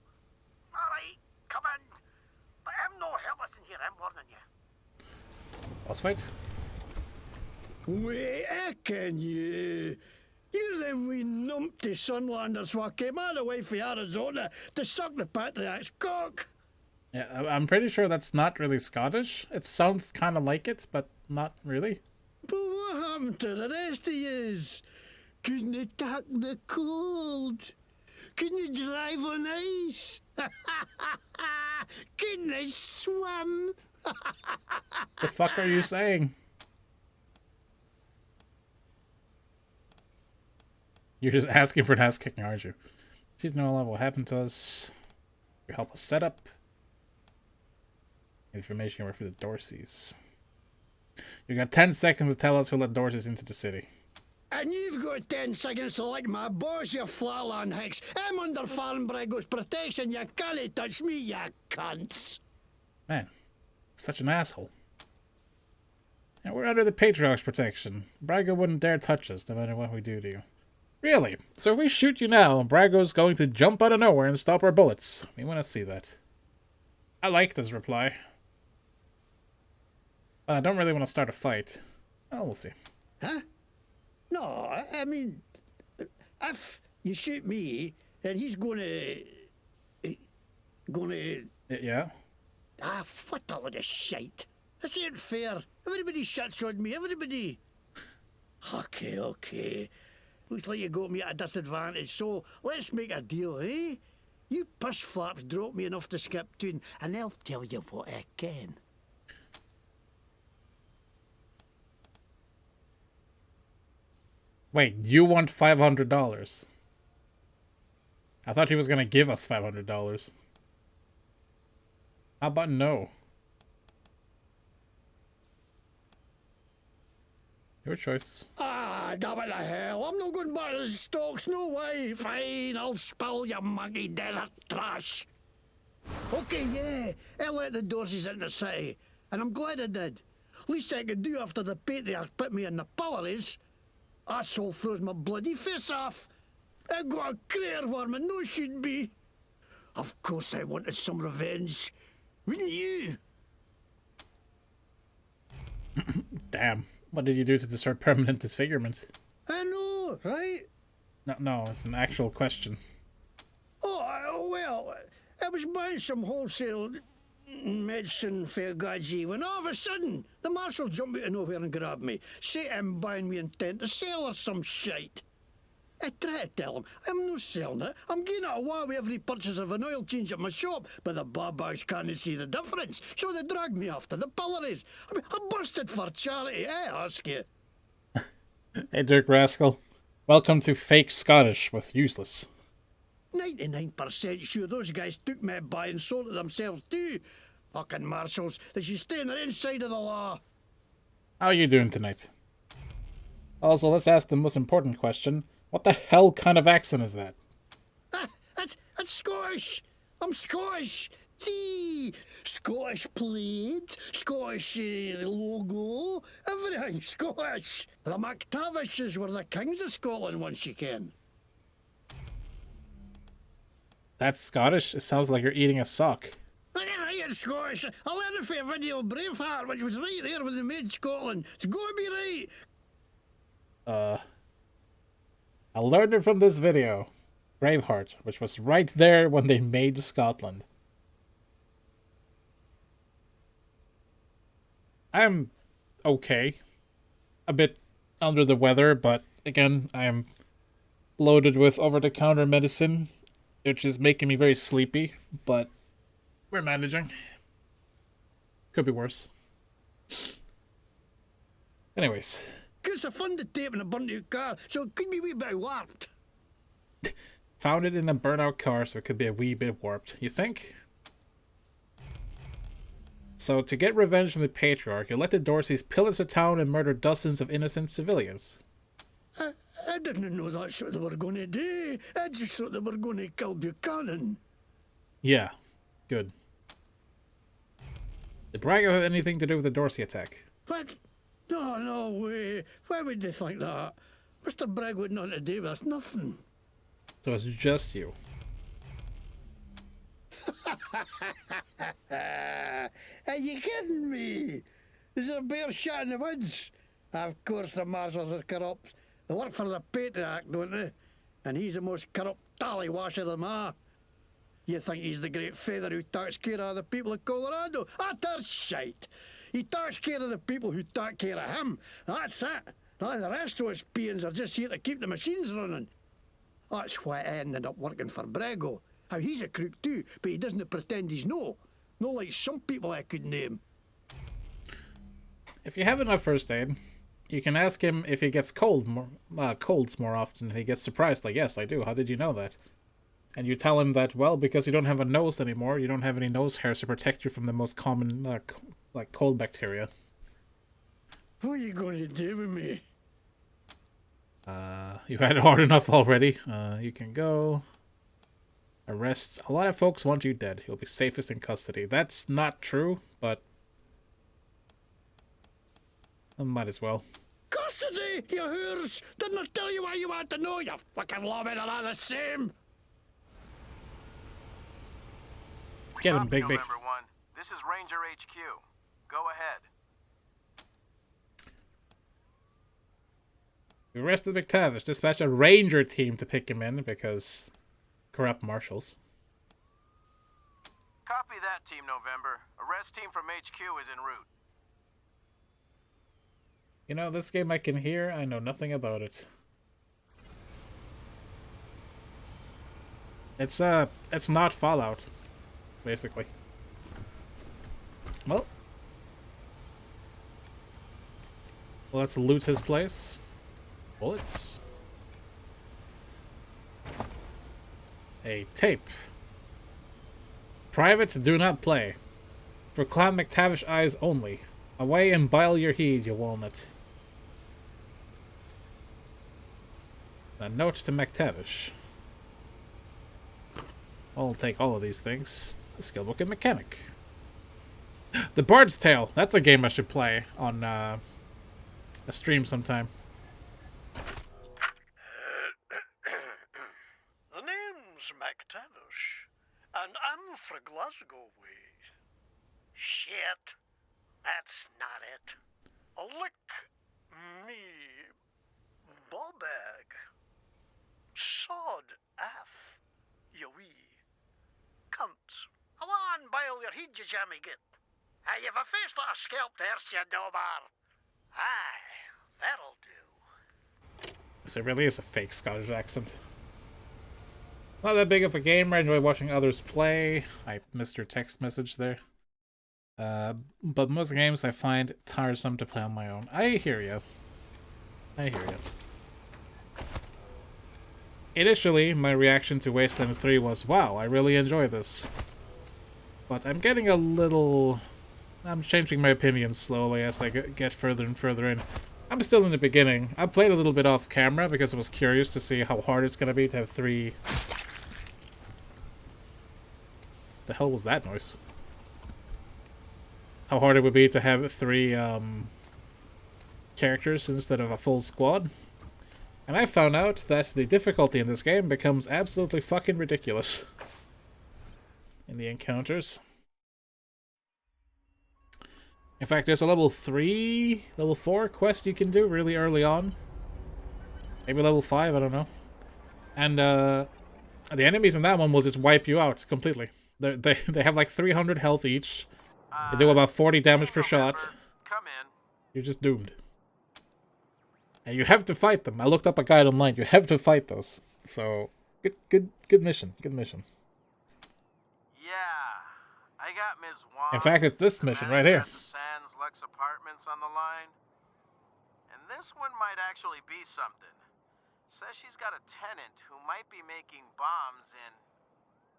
Alright, come in. But I'm no helpless in here, I'm warning you. Boss fight? Wait, can you? You're them wee numpty Sunlanders what came all the way from Arizona to suck the Patriarch's cock. Yeah, I'm pretty sure that's not really Scottish. It sounds kind of like it, but not really. But what happened to the rest of yous? Couldn't you tack the cold? Couldn't you drive on ice? Couldn't you swim? The fuck are you saying? You're just asking for an ass kicking, aren't you? Please know what will happen to us. You help us set up. Information work for the Dorseys. You got 10 seconds to tell us who let Dorseys into the city. And you've got 10 seconds to like my boss, you flatland hicks. I'm under Farnbrago's protection. You can't touch me, you cunts. Man, such an asshole. And we're under the Patriarch's protection. Brago wouldn't dare touch us, no matter what we do to you. Really? So if we shoot you now, Brago's going to jump out of nowhere and stop our bullets. We want to see that. I like this reply. But I don't really want to start a fight. Oh, we'll see. Huh? No, I mean, if you shoot me, then he's gonna... Yeah? Ah, what a lot of shite. This ain't fair. Everybody shuts on me, everybody. Okay. Looks like you got me at a disadvantage, so let's make a deal, eh? You push flaps drop me enough to skip tune, and I'll tell you what I can. Wait, you want $500? I thought he was gonna give us $500. How about no? Your choice. Ah, damn it the hell. I'm not going back to the stocks, no way. Fine, I'll spill your muggy desert trash. Okay, yeah, I let the Dorseys into the city, and I'm glad I did. Least I could do after the Patriarch put me in the pillories. Asshole froze my bloody face off. I got a crater where my nose should be. Of course I wanted some revenge. Wouldn't you? Damn. What did you do to deserve permanent disfigurement? I know, right? No, it's an actual question. Oh, well, I was buying some wholesale medicine for Gaji when all of a sudden the marshal jumped out of nowhere and grabbed me. Say I'm buying me intent to sell or some shite. I try to tell him I'm no selling it. I'm getting it away with every purchase of an oil change at my shop, but the barbags can't see the difference, so they dragged me off to the pillories. I mean, I busted for charity, I ask you. Hey, Dirk Rascal. Welcome to Fake Scottish with Useless. 99% sure those guys took me by and sold it themselves too. Fucking marshals, they should stay on their inside of the law. How are you doing tonight? Also, let's ask the most important question. What the hell kind of accent is that? That's Scottish. I'm Scottish. See, Scottish plaid, Scottish logo, everything Scottish. The McTavishes were the kings of Scotland once you can. That's Scottish? It sounds like you're eating a sock. Right, it's Scottish. I learned it from a video of Braveheart, which was right there when they made Scotland. It's got to be right. I learned it from this video, Braveheart, which was right there when they made Scotland. I'm okay. A bit under the weather, but again, I'm loaded with over-the-counter medicine, which is making me very sleepy, but we're managing. Could be worse. Anyways. It's a fun to tape in a burnt out car, so it could be a wee bit warped. Found it in a burnout car, so it could be a wee bit warped. You think? So, to get revenge from the Patriarch, you let the Dorseys pillage the town and murder dozens of innocent civilians. I didn't know that's what they were going to do. I just thought they were going to kill Buchanan. Yeah, good. Did Brago have anything to do with the Dorsey attack? What? No way. Why would they think that? Mr. Bragg would not to do with nothing. So it's just you. Are you kidding me? There's a bear shot in the woods. Of course the marshals are corrupt. They work for the Patriarch, don't they? And he's the most corrupt tallywasher of them all. You think he's the great feather who takes care of the people of Colorado? That's shite. He takes care of the people who take care of him. That's it. And the rest of us peons are just here to keep the machines running. That's why I ended up working for Brago. How he's a crook too, but he doesn't pretend he's no. No like some people I could name. If you have enough first aid, you can ask him if he gets colds more often, and he gets surprised, like, yes, I do. How did you know that? And you tell him that, well, because you don't have a nose anymore, you don't have any nose hairs to protect you from the most common, like, cold bacteria. What are you going to do with me? You've had it hard enough already. You can go. Arrest. A lot of folks want you dead. You'll be safest in custody. That's not true, but I might as well. Custody, you whores! Didn't I tell you why you want to know? You fucking lawmen are all the same. Get him, Big. November 1. This is Ranger HQ. Go ahead. We arrested McTavish. Dispatch a ranger team to pick him in because corrupt marshals. Copy that, Team November. Arrest team from HQ is en route. You know, this game I can hear, I know nothing about it. It's not Fallout, basically. Well, let's loot his place. Bullets. A tape. Private, do not play. For Clan McTavish eyes only. Away and bile your heed, you walnut. A note to McTavish. I'll take all of these things. The skill book and mechanic. The Bard's Tale. That's a game I should play on a stream sometime. The name's McTavish, and I'm from Glasgow way. Shit, that's not it. Lick me ball bag. Sod F, you wee cunts. I want bile your head, you jammy git. Hey, you've a face like a scalped horse, you dobar. Aye, that'll do. So it really is a fake Scottish accent. Not that big of a gamer. I enjoy watching others play. I missed your text message there. But most games I find tiresome to play on my own. I hear you. I hear you. Initially, my reaction to Wasteland 3 was, wow, I really enjoy this. But I'm getting a little... I'm changing my opinions slowly as I get further and further in. I'm still in the beginning. I played a little bit off camera because I was curious to see how hard it's going to be to have 3... The hell was that noise? How hard it would be to have 3 characters instead of a full squad. And I found out that the difficulty in this game becomes absolutely fucking ridiculous in the encounters. In fact, there's a level 4 quest you can do really early on, Maybe level 5, I don't know. And the enemies in that one will just wipe you out completely. They have like 300 health each. They do about 40 damage per shot. Come in. You're just doomed. And you have to fight them. I looked up a guide online. You have to fight those. So, good mission. Good mission. Yeah, I got Ms. Wong. In fact, it's this mission right here. The Sands Lux Apartments on the line. And this one might actually be something. Says she's got a tenant who might be making bombs in...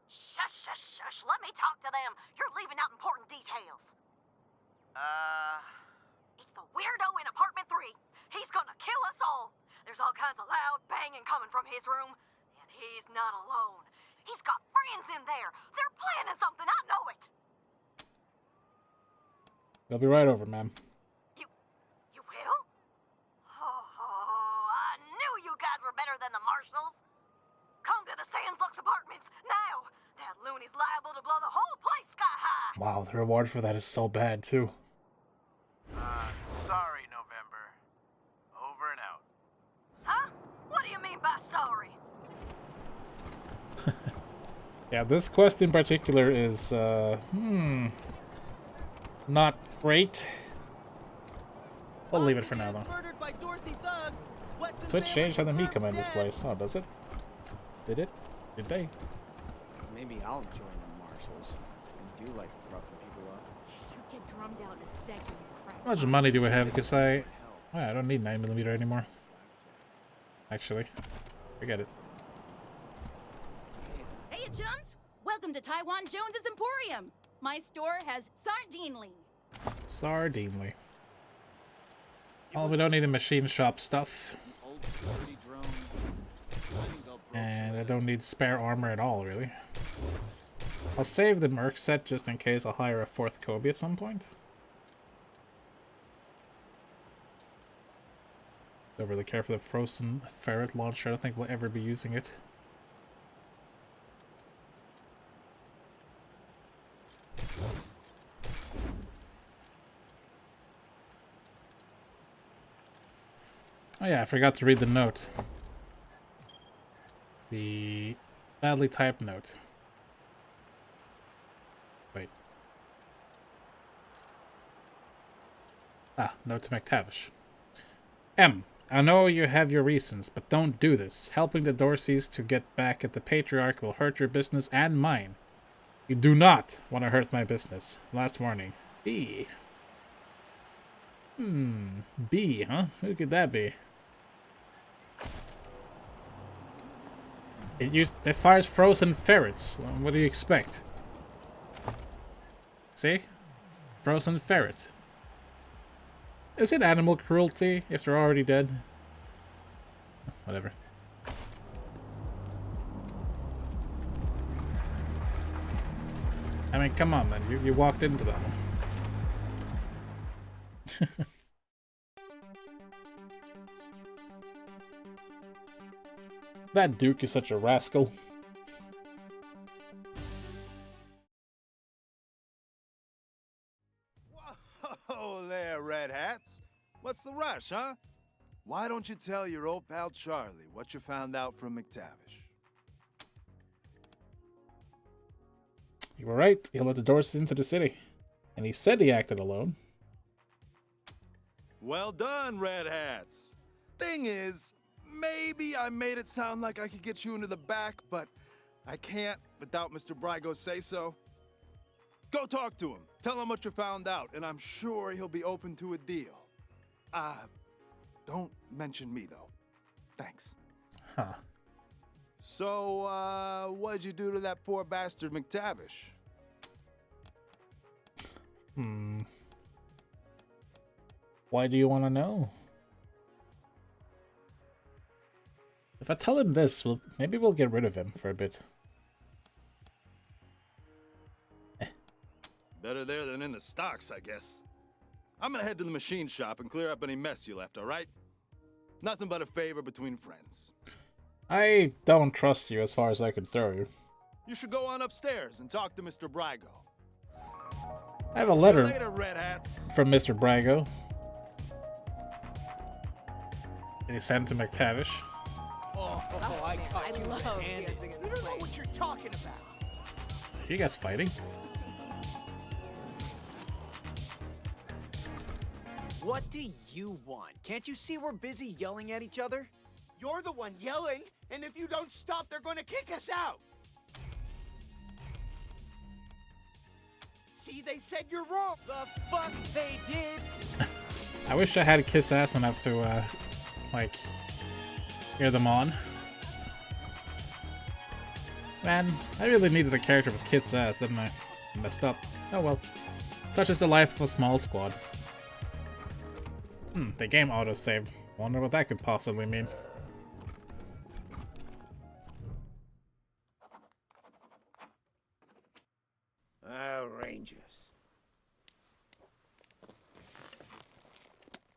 Shush, shush, shush. Let me talk to them. You're leaving out important details. It's the weirdo in apartment 3. He's gonna kill us all. There's all kinds of loud banging coming from his room. And he's not alone. He's got friends in there. They're planning something. I know it. I'll be right over, ma'am. You will? Oh, I knew you guys were better than the marshals. Come to the Sands Lux Apartments now. That loony's liable to blow the whole place sky high. Wow, the reward for that is so bad, too. Sorry, November. Over and out. Huh? What do you mean by sorry? Yeah, this quest in particular is, not great. We'll leave it for now, though. Twitch changed how the meat come in this place. Oh, does it? Did it? Did they? Maybe I'll join the marshals. I do like roughing people up. You get drummed out in a second, you crap. How much money do I have? Because I don't need 9mm anymore. Actually, forget it. Hey, chums! Welcome to Taiwan Jones's Emporium. My store has sardinely. Sardinely. Oh, we don't need the machine shop stuff. And I don't need spare armor at all, really. I'll save the Merc set just in case I'll hire a 4th Kobe at some point. Don't really care for the frozen ferret launcher. I don't think we'll ever be using it. Oh yeah, I forgot to read the note. The badly typed note. Wait. Note to McTavish. M. I know you have your reasons, but don't do this. Helping the Dorseys to get back at the Patriarch will hurt your business and mine. You do not want to hurt my business. Last warning. B. B, huh? Who could that be? It fires frozen ferrets. What do you expect? See? Frozen ferret. Is it animal cruelty if they're already dead? Whatever. I mean, come on, man. You walked into that one. That Duke is such a rascal. Whoa there, Red Hats. What's the rush, huh? Why don't you tell your old pal Charlie what you found out from McTavish? You were right. He let the Dorseys into the city. And he said he acted alone. Well done, Red Hats. Thing is, maybe I made it sound like I could get you into the back, but I can't without Mr. Brygo's say-so. Go talk to him. Tell him what you found out, and I'm sure he'll be open to a deal. Don't mention me, though. Thanks. Huh. So, what'd you do to that poor bastard McTavish? Why do you want to know? If I tell him this, maybe we'll get rid of him for a bit. Better there than in the stocks, I guess. I'm gonna head to the machine shop and clear up any mess you left, alright? Nothing but a favor between friends. I don't trust you as far as I could throw you. You should go on upstairs and talk to Mr. Brygo. I have a letter See you later, Red Hats. from Mr. Brygo. And he sent to McTavish. Oh, I caught you love red-handed. dancing in You this don't know place. what you're talking about. Are you guys fighting? What do you want? Can't you see we're busy yelling at each other? You're the one yelling, and if you don't stop, they're going to kick us out. See, they said you're wrong. The fuck they did? I wish I had kiss ass enough to, like, hear them on. Man, I really needed a character with kiss ass, didn't I? Messed up. Oh well. Such is the life of a small squad. The game auto-saved. Wonder what that could possibly mean. Rangers.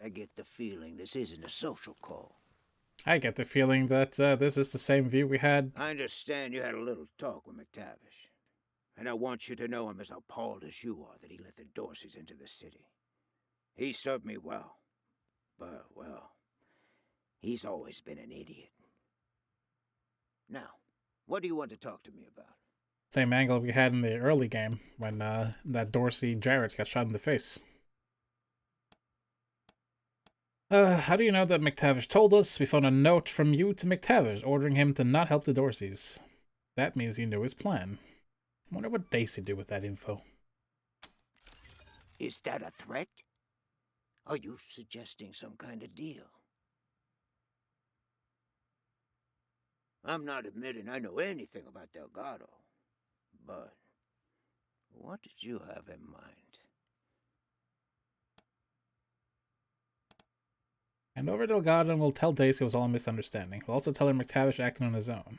I get the feeling this isn't a social call. I get the feeling that this is the same view we had. I understand you had a little talk with McTavish. And I want you to know I'm as appalled as you are that he let the Dorseys into the city. He served me well. But, well, he's always been an idiot. Now, what do you want to talk to me about? Same angle we had in the early game when that Dorsey Jarrett got shot in the face. How do you know that McTavish told us? We found a note from you to McTavish ordering him to not help the Dorseys. That means you knew his plan. I wonder what Daisy did with that info. Is that a threat? Are you suggesting some kind of deal? I'm not admitting I know anything about Delgado, but what did you have in mind? And over Delgado will tell Daisy it was all a misunderstanding. We'll also tell her McTavish acted on his own.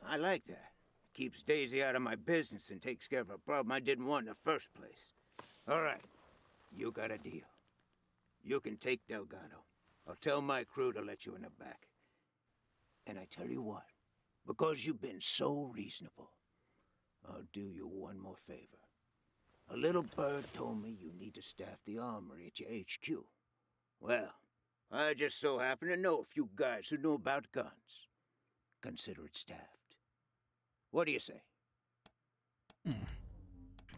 I like that. Keeps Daisy out of my business and takes care of a problem I didn't want in the first place. All right, you got a deal. You can take Delgado. I'll tell my crew to let you in the back. And I tell you what, because you've been so reasonable, I'll do you one more favor. A little bird told me you need to staff the armory at your HQ. Well, I just so happen to know a few guys who know about guns. Consider it staffed. What do you say?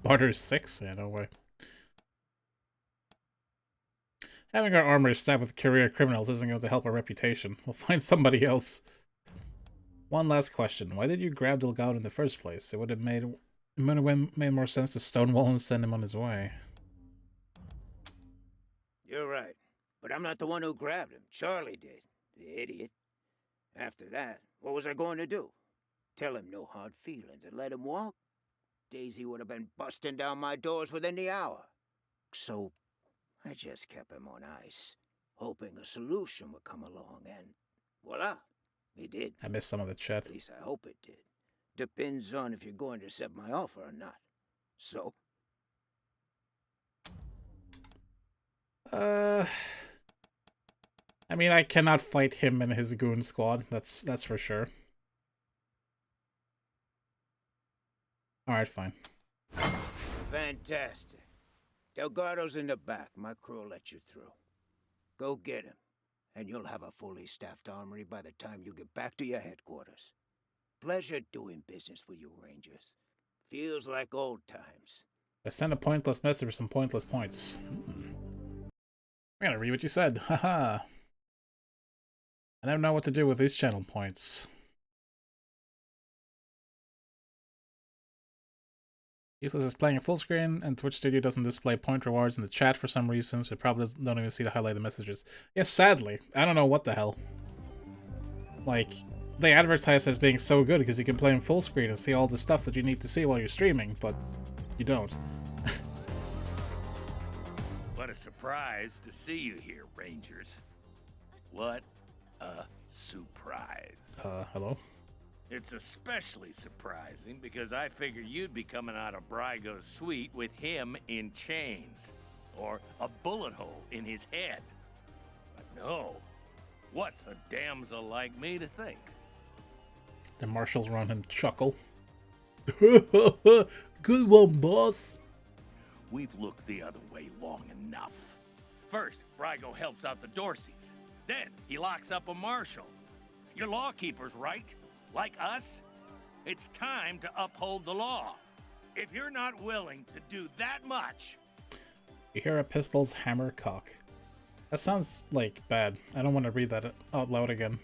Barter's 6? Yeah, no way. Having our armory staffed with career criminals isn't going to help our reputation. We'll find somebody else. One last question. Why did you grab Delgado in the first place? It would have made more sense to stonewall and send him on his way. You're right. But I'm not the one who grabbed him. Charlie did. The idiot. After that, what was I going to do? Tell him no hard feelings and let him walk? Daisy would have been busting down my doors within the hour. So I just kept him on ice, hoping a solution would come along, and voila, it did. I missed some of the chat. At least I hope it did. Depends on if you're going to accept my offer or not. So? I mean, I cannot fight him and his goon squad. That's for sure. Alright, fine. Fantastic. Delgado's in the back. My crew will let you through. Go get him, and you'll have a fully staffed armory by the time you get back to your headquarters. Pleasure doing business with you, Rangers. Feels like old times. I sent a pointless message with some pointless points. I'm gonna read what you said. Haha. I don't know what to do with these channel points. Useless is playing a full screen, and Twitch Studio doesn't display point rewards in the chat for some reason, so you probably don't even see the highlighted messages. Yes, sadly. I don't know what the hell. Like, they advertise as being so good because you can play in full screen and see all the stuff that you need to see while you're streaming, but you don't. What a surprise to see you here, Rangers. What a surprise. Hello? It's especially surprising because I figured you'd be coming out of Brygo's suite with him in chains. Or a bullet hole in his head. But no. What's a damsel like me to think? The marshals around him chuckle. Good one, boss. We've looked the other way long enough. First, Brygo helps out the Dorseys. Then he locks up a marshal. You're law keepers, right? Like us? It's time to uphold the law. If you're not willing to do that much... You hear a pistol's hammer cock. That sounds, like, bad. I don't want to read that out loud again.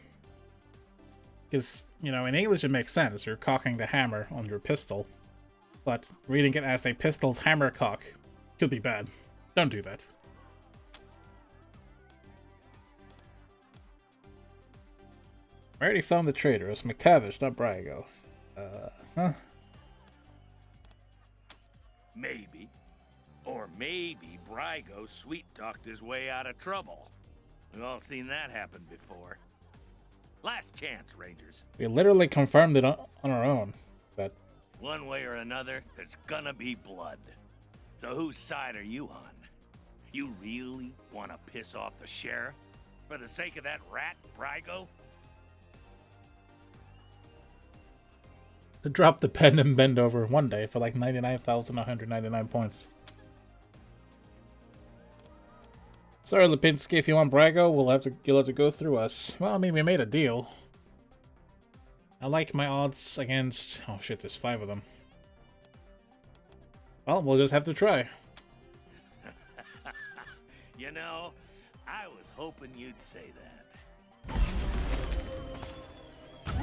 Because, you know, in English it makes sense. You're cocking the hammer on your pistol. But reading it as a pistol's hammer cock could be bad. Don't do that. I already found the traitor. It's McTavish, not Brago. Huh? Maybe. Or maybe Brago sweet-talked his way out of trouble. We've all seen that happen before. Last chance, Rangers. We literally confirmed it on our own. But One way or another, there's gonna be blood. So whose side are you on? You really want to piss off the sheriff? For the sake of that rat, Brago? to drop the pen and bend over one day for like 99,199 points. Sorry, Lipinski, if you want Brago, you'll have to go through us. Well, I mean, we made a deal. I like my odds against... Oh shit, there's 5 of them. Well, we'll just have to try. You know, I was hoping you'd say that.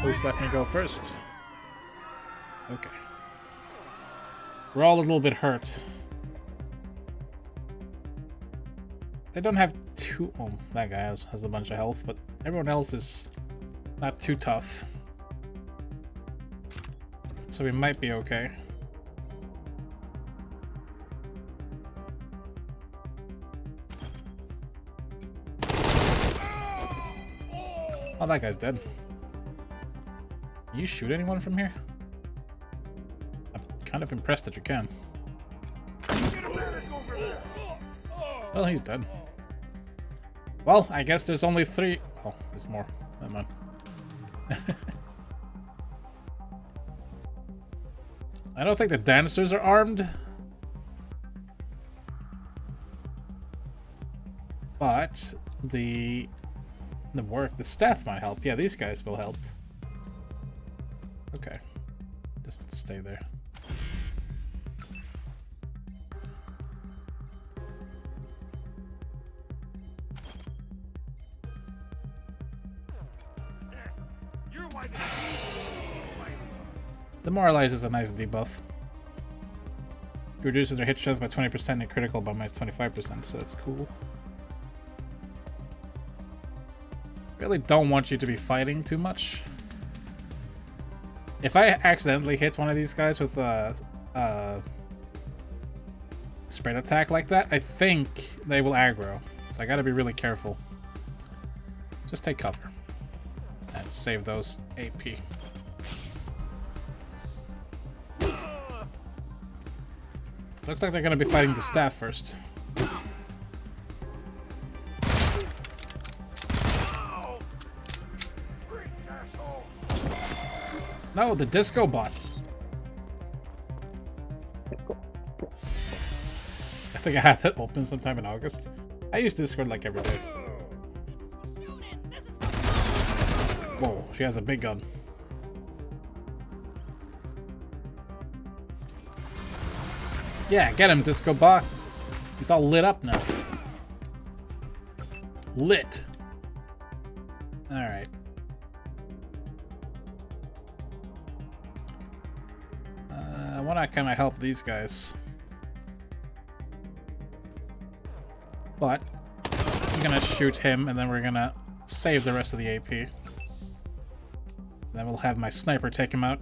Please let me go first. Okay. We're all a little bit hurt. They don't have too... Oh, that guy has a bunch of health, but everyone else is not too tough. So we might be okay. Oh, that guy's dead. Can you shoot anyone from here? I'm kind of impressed that you can. Well, he's dead. Well, I guess there's only 3. Oh, there's more. Never mind. I don't think the dancers are armed. But the staff might help. Yeah, these guys will help. Okay. Just stay there. Demoralize is a nice debuff. It reduces their hit chance by 20% and critical by minus 25%, so that's cool. Really don't want you to be fighting too much. If I accidentally hit one of these guys with a spread attack like that, I think they will aggro. So I gotta be really careful. Just take cover. And save those AP. Looks like they're gonna be fighting the staff first. No, the disco bot. I think I had that open sometime in August. I use Discord like every day. Whoa, she has a big gun. Yeah, get him, disco bot. He's all lit up now. Lit. Alright. I want to kind of help these guys. But I'm going to shoot him, and then we're going to save the rest of the AP. Then we'll have my sniper take him out.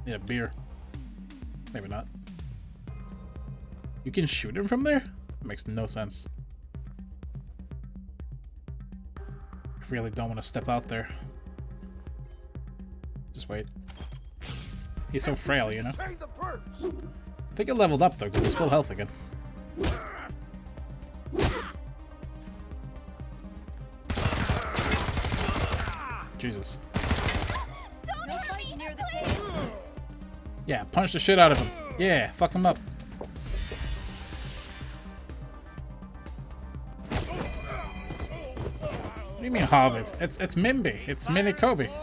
Need a beer. Maybe not. You can shoot him from there? That makes no sense. I really don't want to step out there. Just wait. He's so frail, you know? I think it leveled up though, because he's full health again. Jesus. Yeah, punch the shit out of him. Yeah, fuck him up. do you mean Hobbit? It's Mimby. It's Mini Kobe. Wow.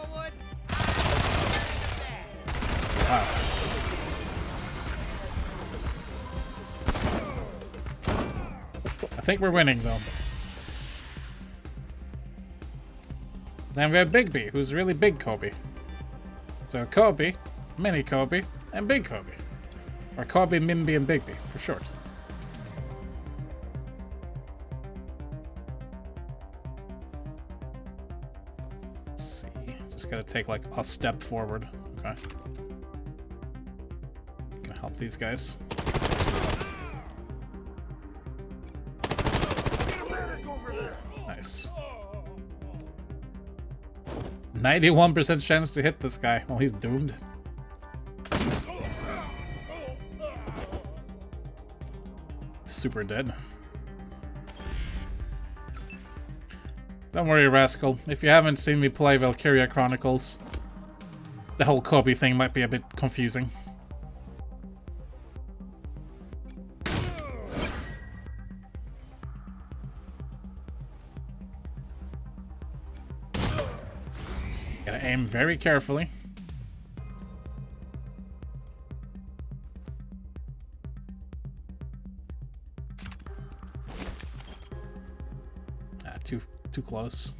I think we're winning though. Then we have Big B, who's really big Kobe. So Kobe, Mini Kobe, and Big Kobe. Or Kobe, Mimby, and Big B, for short. Let's see. Just gotta take like a step forward. Okay. Gonna help these guys. Nice. 91% chance to hit this guy. Well, he's doomed. Super dead. Don't worry, Rascal. If you haven't seen me play Valkyria Chronicles, the whole Kobe thing might be a bit confusing. Gotta aim very carefully. Too close.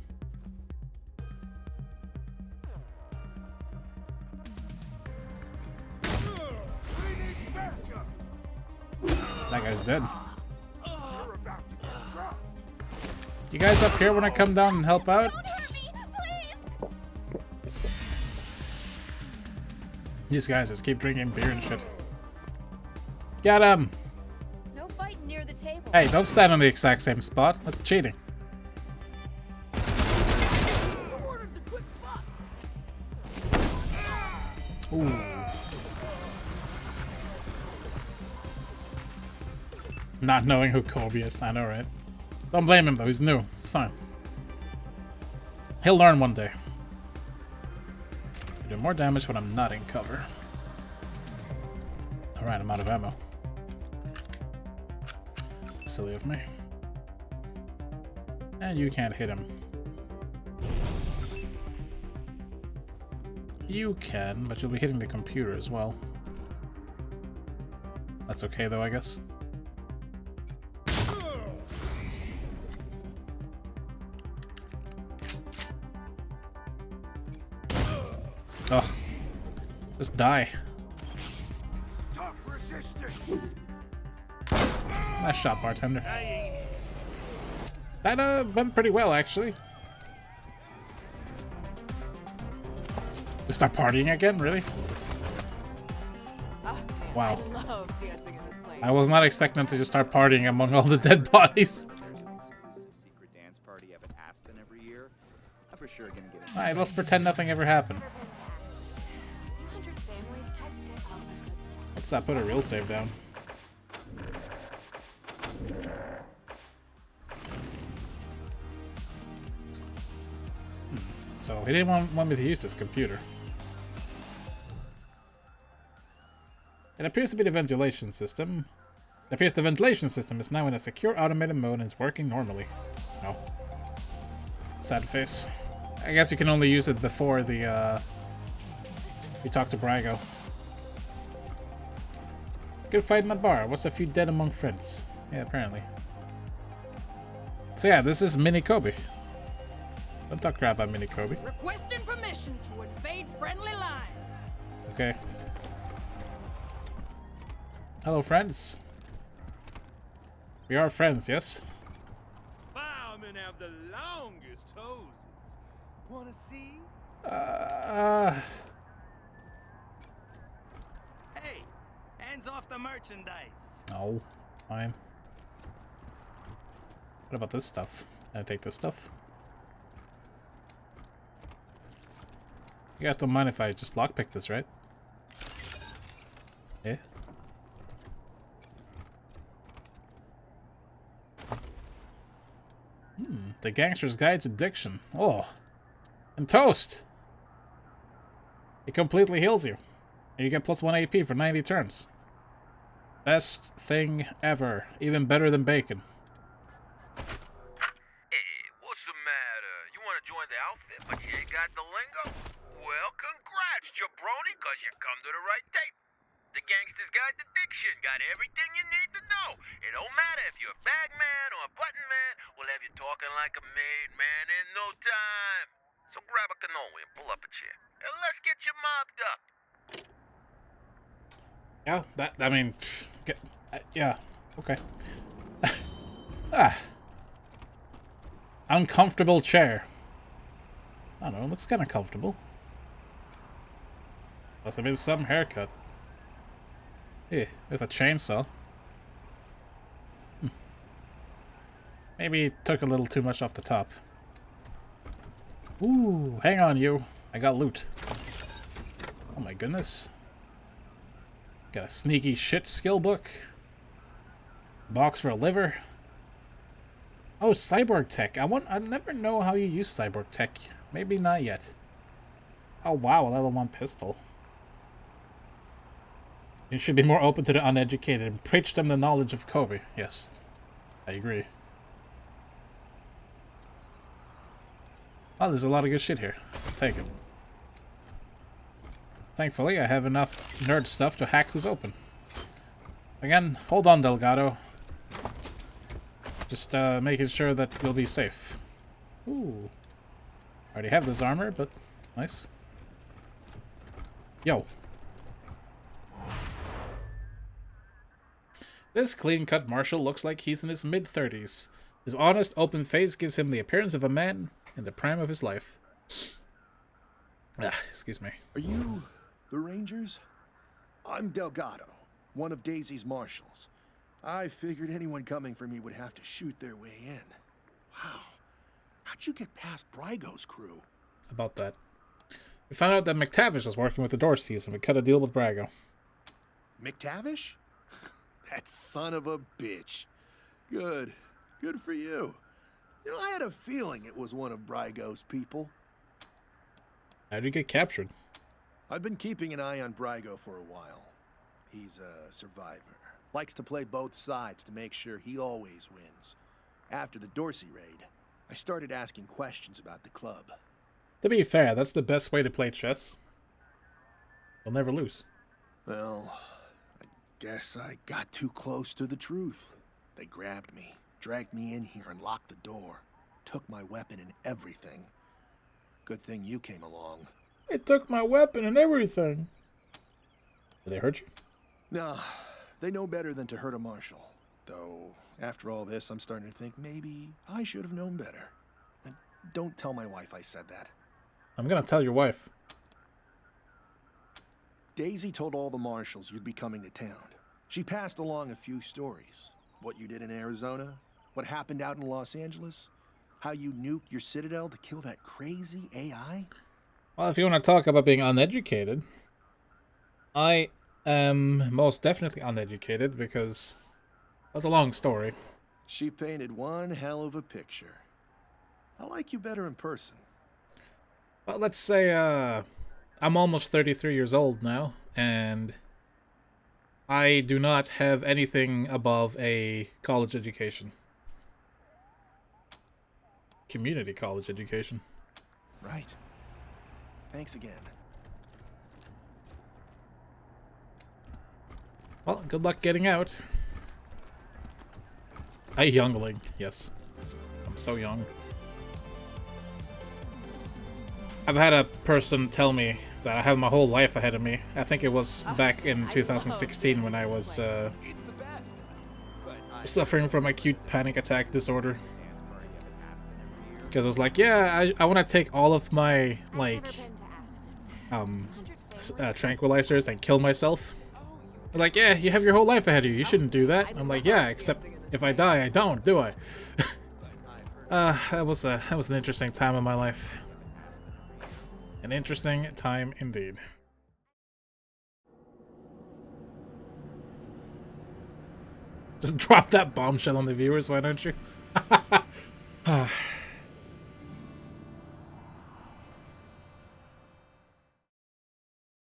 That guy's dead. You guys up here when I come down and help out? These guys just keep drinking beer and shit. Get him! No fighting near the table. Hey, don't stand on the exact same spot. That's cheating. Ooh. Not knowing who Kobe is, I know, right? Don't blame him though, he's new. It's fine. He'll learn one day. I do more damage when I'm not in cover. Alright, I'm out of ammo. Silly of me. And you can't hit him. You can, but you'll be hitting the computer as well. That's okay though, I guess. Ugh. Just die. Nice shot, bartender. That went pretty well, actually. We start partying again? Really? Wow. I love dancing in this place. I was not expecting them to just start partying among all the dead bodies. Secret dance party up at Aspen every year. I'm for sure gonna get Alright, let's pretend nothing ever happened. Let's put a real save down. So he didn't want me to use this computer. It appears to be the ventilation system. It appears the ventilation system is now in a secure automated mode and is working normally. No. Sad face. I guess you can only use it before the you talk to Brago. Good fight in the bar. What's a few dead among friends? Yeah, apparently. So yeah, this is Mini Kobe. Don't talk crap about Mini Kobe. Requesting permission to invade friendly lines. Okay. Hello, friends. We are friends, yes? Firemen have the longest hoses. Wanna see? Hey, hands off the merchandise. No, fine. What about this stuff? Can I take this stuff? You guys don't mind if I just lockpick this, right? Yeah. The Gangster's Guide to Diction. Oh. And toast! It completely heals you. And you get +1 AP for 90 turns. Best thing ever. Even better than bacon. Hey, what's the matter? You want to join the outfit, but you ain't got the lingo? Well, congrats, jabroni, cause you come to the right tape. The Gangster's Guide to Diction got everything you need to know. It don't matter if you're a bagman or a button man, we'll have you talking like a made man in no time. So grab a cannoli and pull up a chair, and let's get you mobbed up. Yeah, yeah, okay. Uncomfortable chair. I don't know, it looks kind of comfortable. Must have been some haircut. Yeah, with a chainsaw. Maybe it took a little too much off the top. Ooh, hang on you. I got loot. Oh my goodness. Got a sneaky shit skill book. Box for a liver. Oh, cyborg tech. I never know how you use cyborg tech. Maybe not yet. Oh wow, a level 1 pistol. You should be more open to the uneducated and preach them the knowledge of Kobe. Yes, I agree. Oh, there's a lot of good shit here. I'll take it. Thankfully, I have enough nerd stuff to hack this open. Again, hold on, Delgado. Just making sure that we'll be safe. Ooh. Already have this armor, but nice. Yo. This clean-cut marshal looks like he's in his mid-30s. His honest, open face gives him the appearance of a man in the prime of his life. Excuse me. Are you the Rangers? I'm Delgado, one of Daisy's marshals. I figured anyone coming for me would have to shoot their way in. Wow. How'd you get past Brygo's crew? About that. We found out that McTavish was working with the Dorseys, and we cut a deal with Brago. McTavish? That son of a bitch. Good. Good for you. You know, I had a feeling it was one of Brygo's people. How'd you get captured? I've been keeping an eye on Brygo for a while. He's a survivor. Likes to play both sides to make sure he always wins. After the Dorsey raid, I started asking questions about the club. To be fair, that's the best way to play chess. You'll never lose. Well, I guess I got too close to the truth. They grabbed me, dragged me in here and locked the door. Took my weapon and everything. Good thing you came along. It took my weapon and everything. Did they hurt you? No, they know better than to hurt a marshal. Though, after all this, I'm starting to think maybe I should have known better. And don't tell my wife I said that. I'm gonna tell your wife. Daisy told all the marshals you'd be coming to town. She passed along a few stories. What you did in Arizona, what happened out in Los Angeles, how you nuked your citadel to kill that crazy AI. Well, if you want to talk about being uneducated, I am most definitely uneducated because that's a long story. She painted one hell of a picture. I like you better in person. Well, let's say I'm almost 33 years old now, and I do not have anything above a college education. Community college education. Right. Thanks again. Well, good luck getting out. A youngling, yes. I'm so young. I've had a person tell me that I have my whole life ahead of me. I think it was back in 2016 when I was suffering from acute panic attack disorder. Because I was like, yeah, I want to take all of my, like, tranquilizers and kill myself. They're like, yeah, you have your whole life ahead of you. You shouldn't do that. I'm like, yeah, except if I die, I don't, do I? That was an interesting time in my life. An interesting time indeed. Just drop that bombshell on the viewers, why don't you?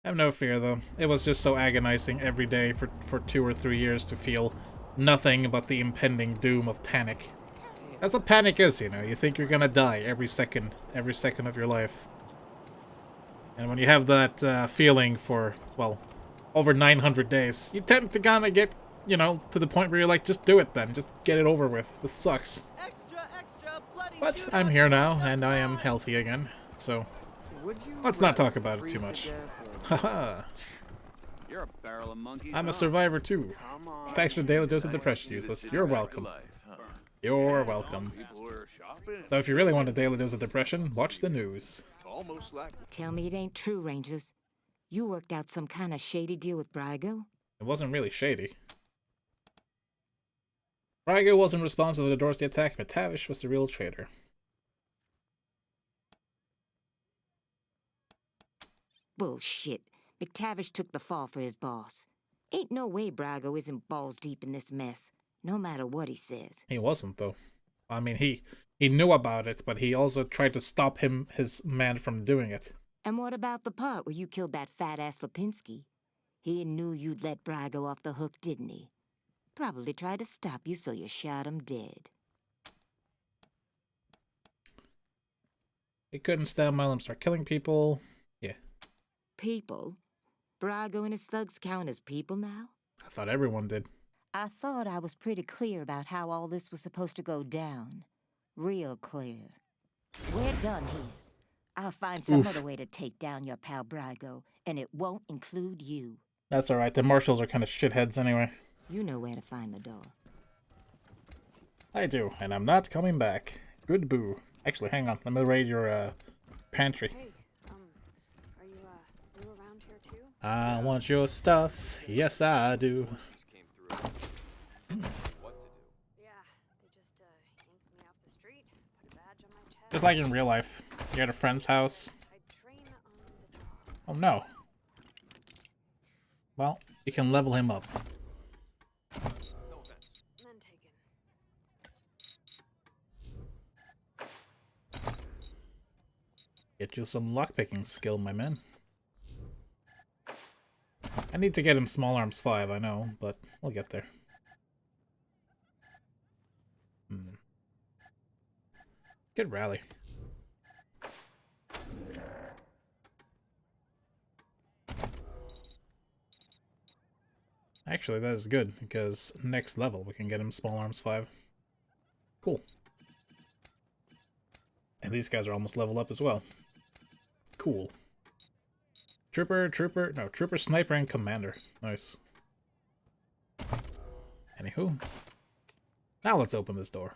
Have no fear, though. It was just so agonizing every day for 2 or 3 years to feel nothing but the impending doom of panic. That's what panic is, you know. You think you're gonna die every second of your life. And when you have that feeling for, well, over 900 days, you tend to kind of get, you know, to the point where you're like, just do it then. Just get it over with. This sucks. But I'm here now, and I am healthy again. So, let's not talk about it too much. Haha. You're a barrel of monkeys. I'm a survivor too. Thanks for the daily dose of depression, useless. You're welcome. You're welcome. Though if you really want a daily dose of depression, watch the news. Tell me it ain't true, Rangers. You worked out some kind of shady deal with Brygo? It wasn't really shady. Brygo wasn't responsible for the Dorsey attack, but Tavish was the real traitor. Bullshit. McTavish took the fall for his boss. Ain't no way Brygo isn't balls deep in this mess, no matter what he says. He wasn't, though. I mean, he knew about it, but he also tried to stop his man from doing it. And what about the part where you killed that fat-ass Lipinski? He knew you'd let Brygo off the hook, didn't he? Probably tried to stop you, so you shot him dead. He couldn't stand Milam start killing people. Yeah. People? Brygo and his thugs count as people now? I thought everyone did. I thought I was pretty clear about how all this was supposed to go down. Real clear. We're done here. I'll find some other way to take down your pal Brygo, and it won't include you. That's alright, the marshals are kind of shitheads anyway. You know where to find the door. I do, and I'm not coming back. Good boo. Actually, hang on, let me raid your pantry. Hey, are you new around here too? I want your stuff. Yes, I do. Just like in real life. You're at a friend's house. Oh no. Well, you can level him up. Get you some lockpicking skill, my man. I need to get him Small Arms 5, I know, but we'll get there. Good rally. Actually, that is good, because next level we can get him Small Arms 5. Cool. And these guys are almost leveled up as well. Cool. Trooper, Sniper, and Commander. Nice. Anywho. Now let's open this door.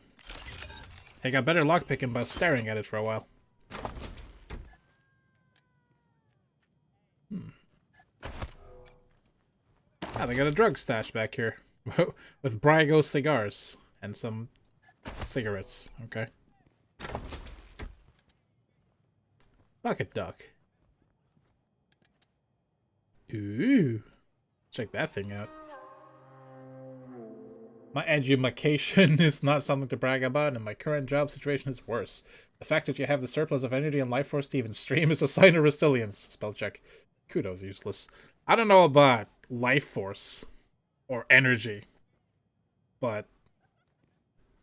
I got better lockpicking by staring at it for a while. Ah, they got a drug stash back here. With Brygo cigars. And some cigarettes. Okay. Bucket duck. Ooh. Check that thing out. My edumacation is not something to brag about, and my current job situation is worse. The fact that you have the surplus of energy and life force to even stream is a sign of resilience. Spell check. Kudos, useless. I don't know about life force or energy, but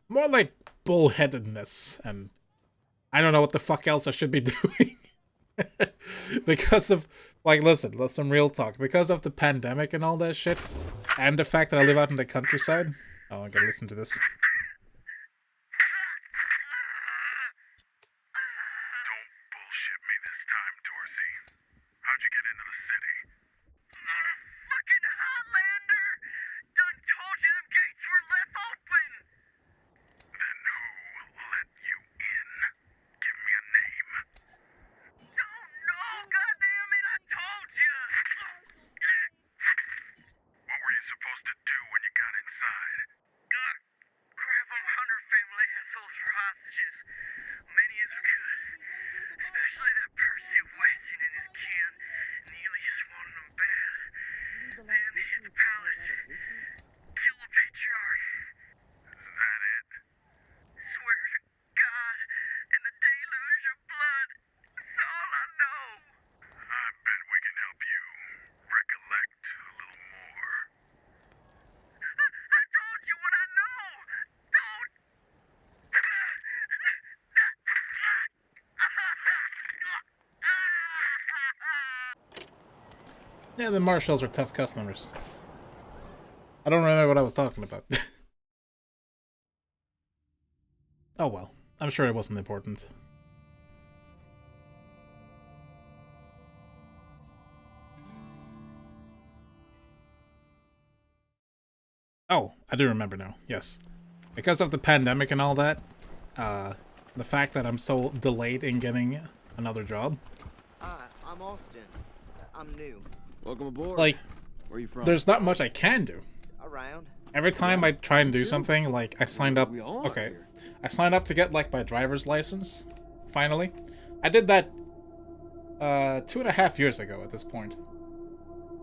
more like bullheadedness, and I don't know what the fuck else I should be doing. Because of, like, listen, let's some real talk. Because of the pandemic and all that shit, and the fact that I live out in the countryside. Oh, I gotta listen to this. Don't bullshit me this time, Dorsey. How'd you get into the city? Fucking Highlander! Done told you them gates were left open! Then who let you in? Give me a name. Don't know, goddammit, I told you! What were you supposed to do when you got inside? Yeah, the marshals are tough customers. I don't remember what I was talking about. Oh well. I'm sure it wasn't important. Oh, I do remember now. Yes. Because of the pandemic and all that, the fact that I'm so delayed in getting another job. Hi, I'm Austin. I'm new. Welcome aboard. Like, where are you from? There's not much I can do. Around. Every time I try and do something, like I signed up. Okay, I signed up to get like my driver's license. Finally, I did that 2.5 years ago. At this point,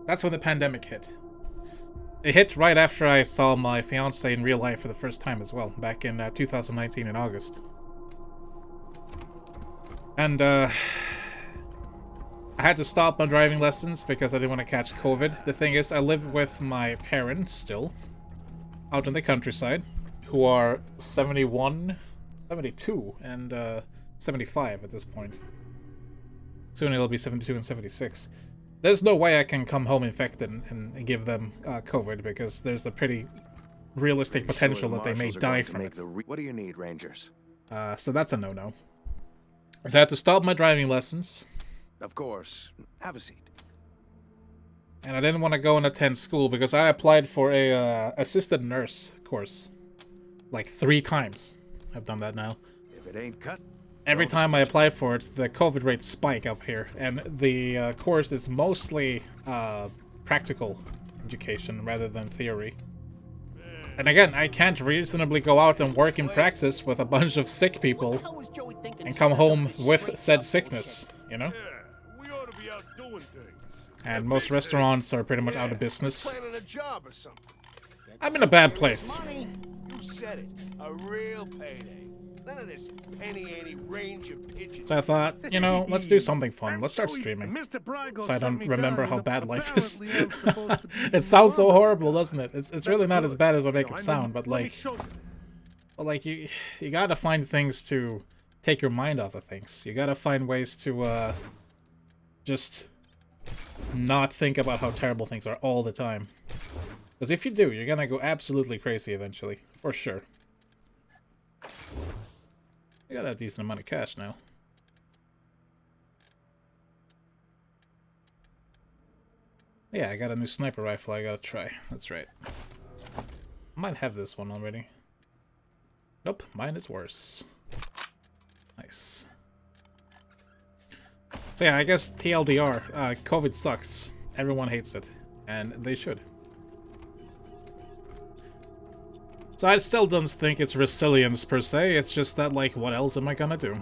that's when the pandemic hit. It hit right after I saw my fiance in real life for the first time as well, back in 2019 in August. And I had to stop my driving lessons because I didn't want to catch COVID. The thing is, I live with my parents still, out in the countryside, who are 71, 72, and 75 at this point. Soon it'll be 72 and 76. There's no way I can come home infected and give them COVID, because there's a pretty realistic potential that they may die from it. What do you need, Rangers? So that's a no-no. So I had to stop my driving lessons. Of course. Have a seat. And I didn't want to go and attend school because I applied for a assistant nurse course like 3 times. I've done that now. If it ain't cut, every time I apply for it, the COVID rates spike up here, and the course is mostly practical education rather than theory. And again, I can't reasonably go out and work in practice with a bunch of sick people and come home with said sickness, you know? We ought to be out doing things. And most restaurants are pretty much out of business. Planning a job or something. I'm in a bad place. Money? You said it. A real payday. None of this penny-ante ranger pigeons. So I thought, you know, let's do something fun. Let's start streaming. So I don't remember how bad life is. It sounds so horrible, doesn't it? It's really not as bad as I make it sound, but like you gotta find things to take your mind off of things. You gotta find ways to just not think about how terrible things are all the time. Because if you do, you're gonna go absolutely crazy eventually, for sure. I got a decent amount of cash now. Yeah, I got a new sniper rifle I gotta try. That's right. I might have this one already. Nope, mine is worse. Nice. So yeah, I guess TLDR, COVID sucks. Everyone hates it, and they should. So I still don't think it's resilience per se, it's just that, like, what else am I gonna do?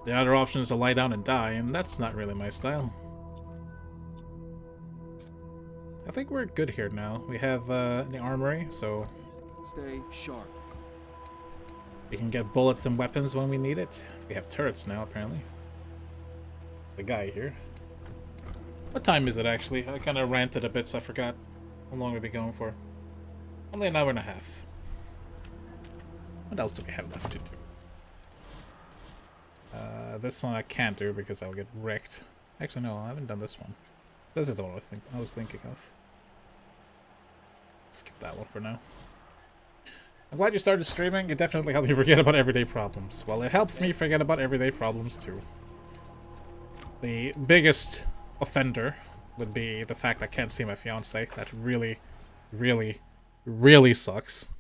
The other option is to lie down and die, and that's not really my style. I think we're good here now. We have the armory, so stay sharp. We can get bullets and weapons when we need it. We have turrets now, apparently. The guy here. What time is it, actually? I kind of ranted a bit, so I forgot how long we've been going for. Only an hour and a half. What else do we have left to do? This one I can't do because I'll get wrecked. Actually, no, I haven't done this one. This is the one I was thinking of. Skip that one for now. I'm glad you started streaming. It definitely helped me forget about everyday problems. Well, it helps me forget about everyday problems too. The biggest offender would be the fact I can't see my fiance. That really sucks.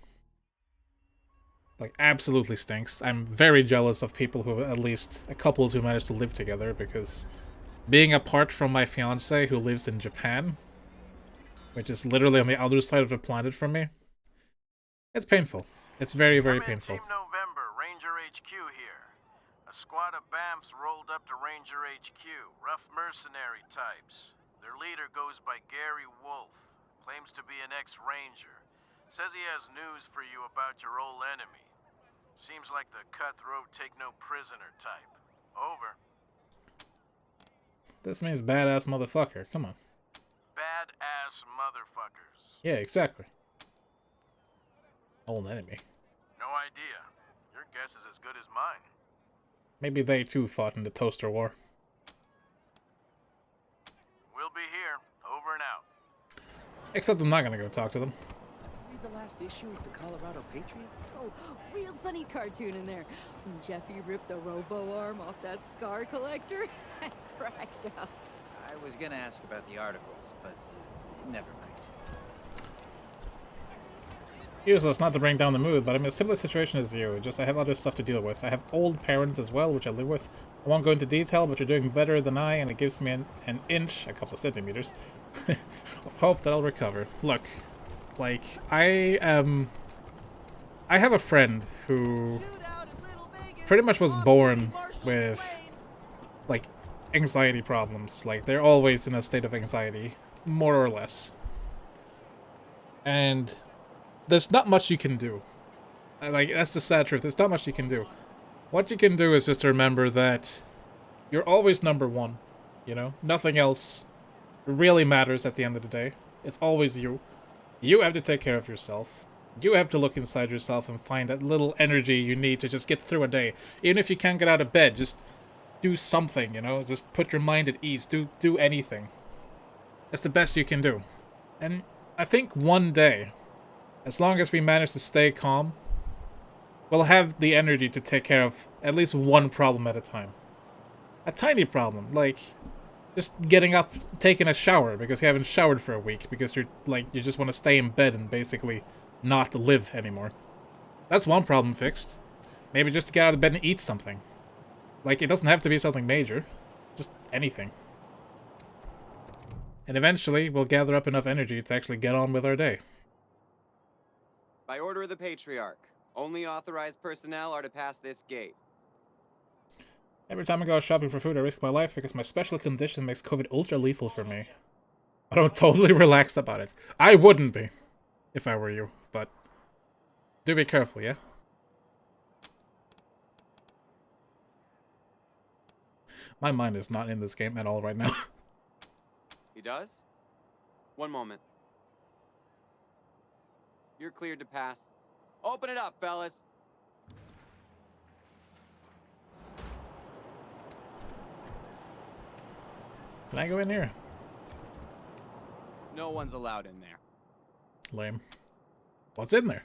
Like, absolutely stinks. I'm very jealous of people who, at least couples who manage to live together, because being apart from my fiance who lives in Japan, which is literally on the other side of the planet from me, it's painful. It's very, very painful. Team November, Ranger HQ here. A squad of BAMFs rolled up to Ranger HQ, rough mercenary types. Their leader goes by Gary Wolf, claims to be an ex-ranger. Says he has news for you about your old enemy. Seems like the cutthroat take no prisoner type. Over. This means badass motherfucker. Come on. Badass motherfuckers. Yeah, exactly. Old enemy. No idea. Your guess is as good as mine. Maybe they too fought in the Toaster War. We'll be here. Except I'm not gonna go talk to them. Read the last issue of the Colorado Patriot? Oh, real funny cartoon in there. When Jeffy ripped the robo arm off that scar collector, I cracked up. I was gonna ask about the articles, but never mind. Useless not to bring down the mood, but I'm in a similar situation as you. Just I have other stuff to deal with. I have old parents as well, which I live with. I won't go into detail, but you're doing better than I, and it gives me an inch, a couple of centimeters, of hope that I'll recover. Look, like, I have a friend who pretty much was born with, like, anxiety problems. Like, they're always in a state of anxiety, more or less. And there's not much you can do. Like, that's the sad truth. There's not much you can do. What you can do is just remember that you're always number one, you know? Nothing else really matters at the end of the day. It's always you. You have to take care of yourself. You have to look inside yourself and find that little energy you need to just get through a day. Even if you can't get out of bed, just do something, you know? Just put your mind at ease. Do anything. That's the best you can do. And I think one day, as long as we manage to stay calm, we'll have the energy to take care of at least one problem at a time. A tiny problem, like just getting up, taking a shower because you haven't showered for a week because you just want to stay in bed and basically not live anymore. That's one problem fixed. Maybe just to get out of bed and eat something. Like, it doesn't have to be something major. Just anything. And eventually, we'll gather up enough energy to actually get on with our day. By order of the Patriarch, only authorized personnel are to pass this gate. Every time I go shopping for food, I risk my life because my special condition makes COVID ultra lethal for me. But I'm totally relaxed about it. I wouldn't be, if I were you, but do be careful, yeah? My mind is not in this game at all right now. He does? One moment. You're cleared to pass. Open it up, fellas. Can I go in here? No one's allowed in there. Lame. What's in there?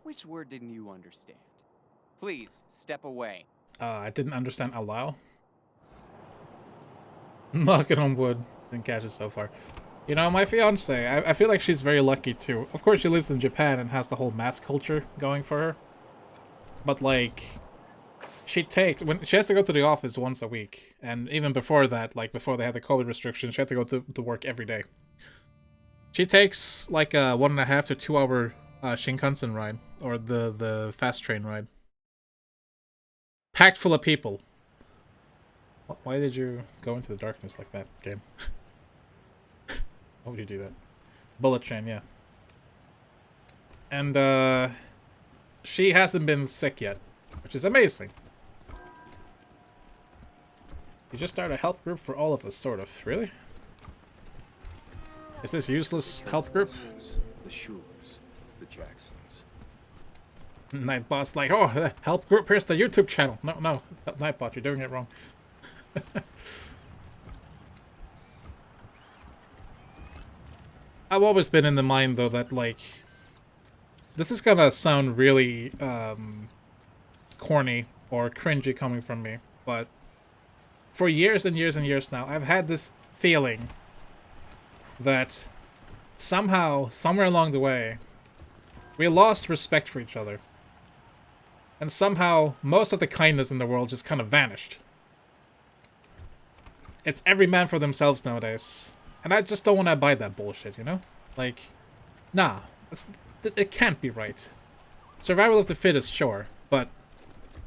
Which word didn't you understand? Please, step away. I didn't understand allow. Knocking on wood. Didn't catch it so far. You know, my fiance, I feel like she's very lucky too. Of course, she lives in Japan and has the whole mask culture going for her. But like, she has to go to the office once a week. And even before that, like before they had the COVID restrictions, she had to go to work every day. She takes like a 1.5 to 2 hour Shinkansen ride, or the fast train ride. Packed full of people. Why did you go into the darkness like that, game? Why would you do that? Bullet train, yeah. And she hasn't been sick yet, which is amazing. You just started a help group for all of us, sort of. Really? Is this useless help group? The Shures, the Jacksons. Nightbot's like, oh, help group, here's the YouTube channel. No, Nightbot, you're doing it wrong. I've always been in the mind, though, that, like, this is gonna sound really, corny or cringy coming from me, but for years and years and years now, I've had this feeling that somehow, somewhere along the way, we lost respect for each other. And somehow, most of the kindness in the world just kind of vanished. It's every man for themselves nowadays. And I just don't want to abide that bullshit, you know? Like, nah. It can't be right. Survival of the fittest, sure. But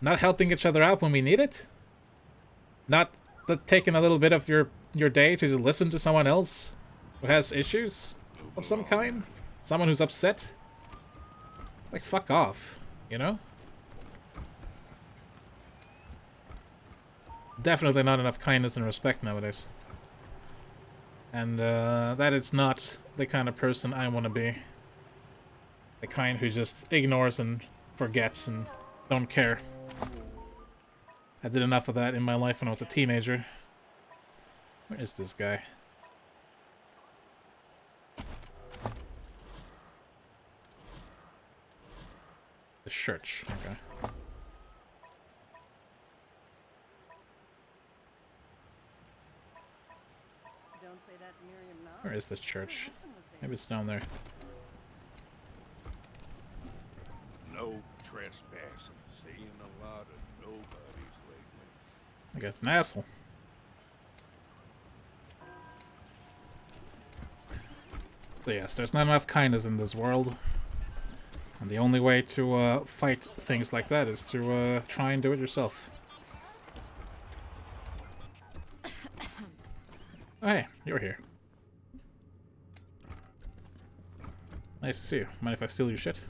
not helping each other out when we need it? Not taking a little bit of your day to just listen to someone else who has issues of some kind? Someone who's upset? Like, fuck off, you know? Definitely not enough kindness and respect nowadays. And that is not the kind of person I want to be. The kind who just ignores and forgets and don't care. I did enough of that in my life when I was a teenager. Where is this guy? The church. Okay. Don't say that to Miriam now. Where is the church? Maybe it's down there. No trespassing. Seeing a lot of nobodies lately. I guess an asshole. So yes, there's not enough kindness in this world. And the only way to fight things like that is to try and do it yourself. Oh, hey, you're here. Nice to see you. Mind if I steal your shit?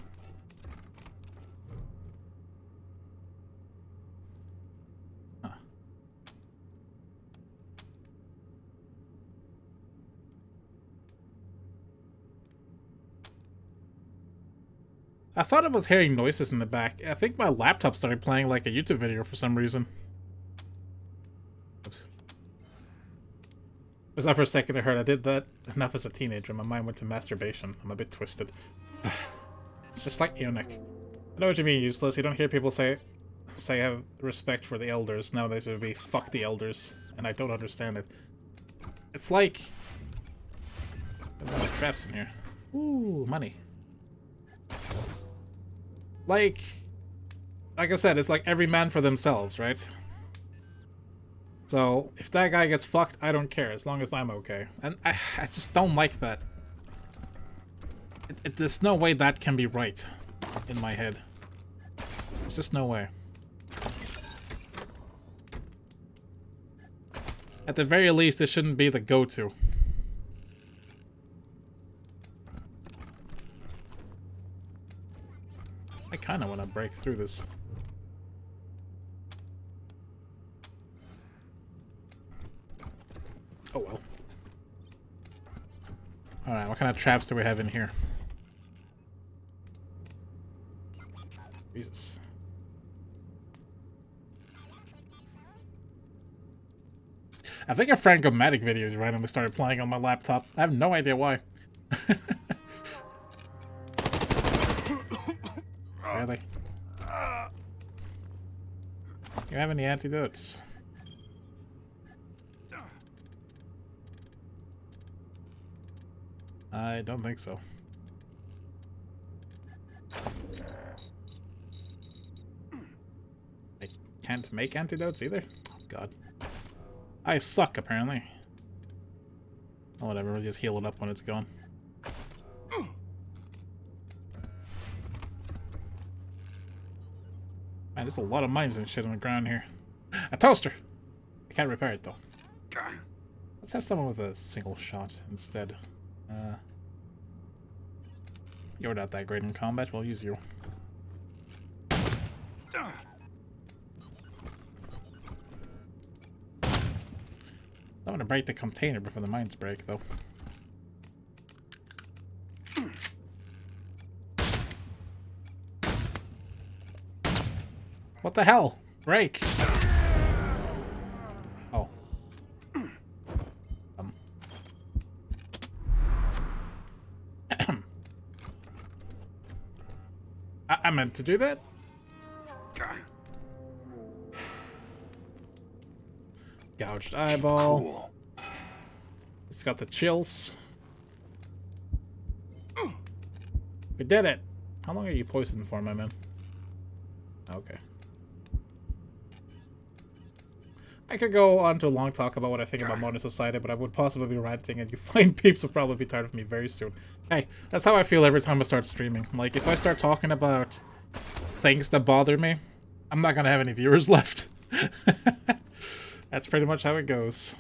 Huh. I thought I was hearing noises in the back. I think my laptop started playing like a YouTube video for some reason. Oops. It was not for a second I heard I did that enough as a teenager. My mind went to masturbation. I'm a bit twisted. It's just like eunuch. I know what you mean, useless. You don't hear people say have respect for the elders. Nowadays it would be fuck the elders. And I don't understand it. It's like... There's a lot of traps in here. Ooh, money. Like I said, it's like every man for themselves, right? So, if that guy gets fucked, I don't care, as long as I'm okay. And I just don't like that. There's no way that can be right in my head. There's just no way. At the very least, it shouldn't be the go-to. I kind of want to break through this. Oh well. Alright, what kind of traps do we have in here? Jesus. I think a Francomatic videos randomly started playing on my laptop. I have no idea why. Really? You have any antidotes? I don't think so. I can't make antidotes either? Oh, God. I suck, apparently. Oh, whatever, we'll just heal it up when it's gone. Man, there's a lot of mines and shit on the ground here. A toaster! I can't repair it, though. Let's have someone with a single shot instead. You're not that great in combat, we'll use you. I want to break the container before the mines break, though. What the hell? Break! Oh. I meant to do that? Gouged eyeball. Cool. It's got the chills. We did it! How long are you poisoned for, my man? Okay. I could go on to a long talk about what I think about modern society, but I would possibly be ranting, and you fine peeps will probably be tired of me very soon. Hey, that's how I feel every time I start streaming. Like, if I start talking about things that bother me, I'm not gonna have any viewers left. That's pretty much how it goes.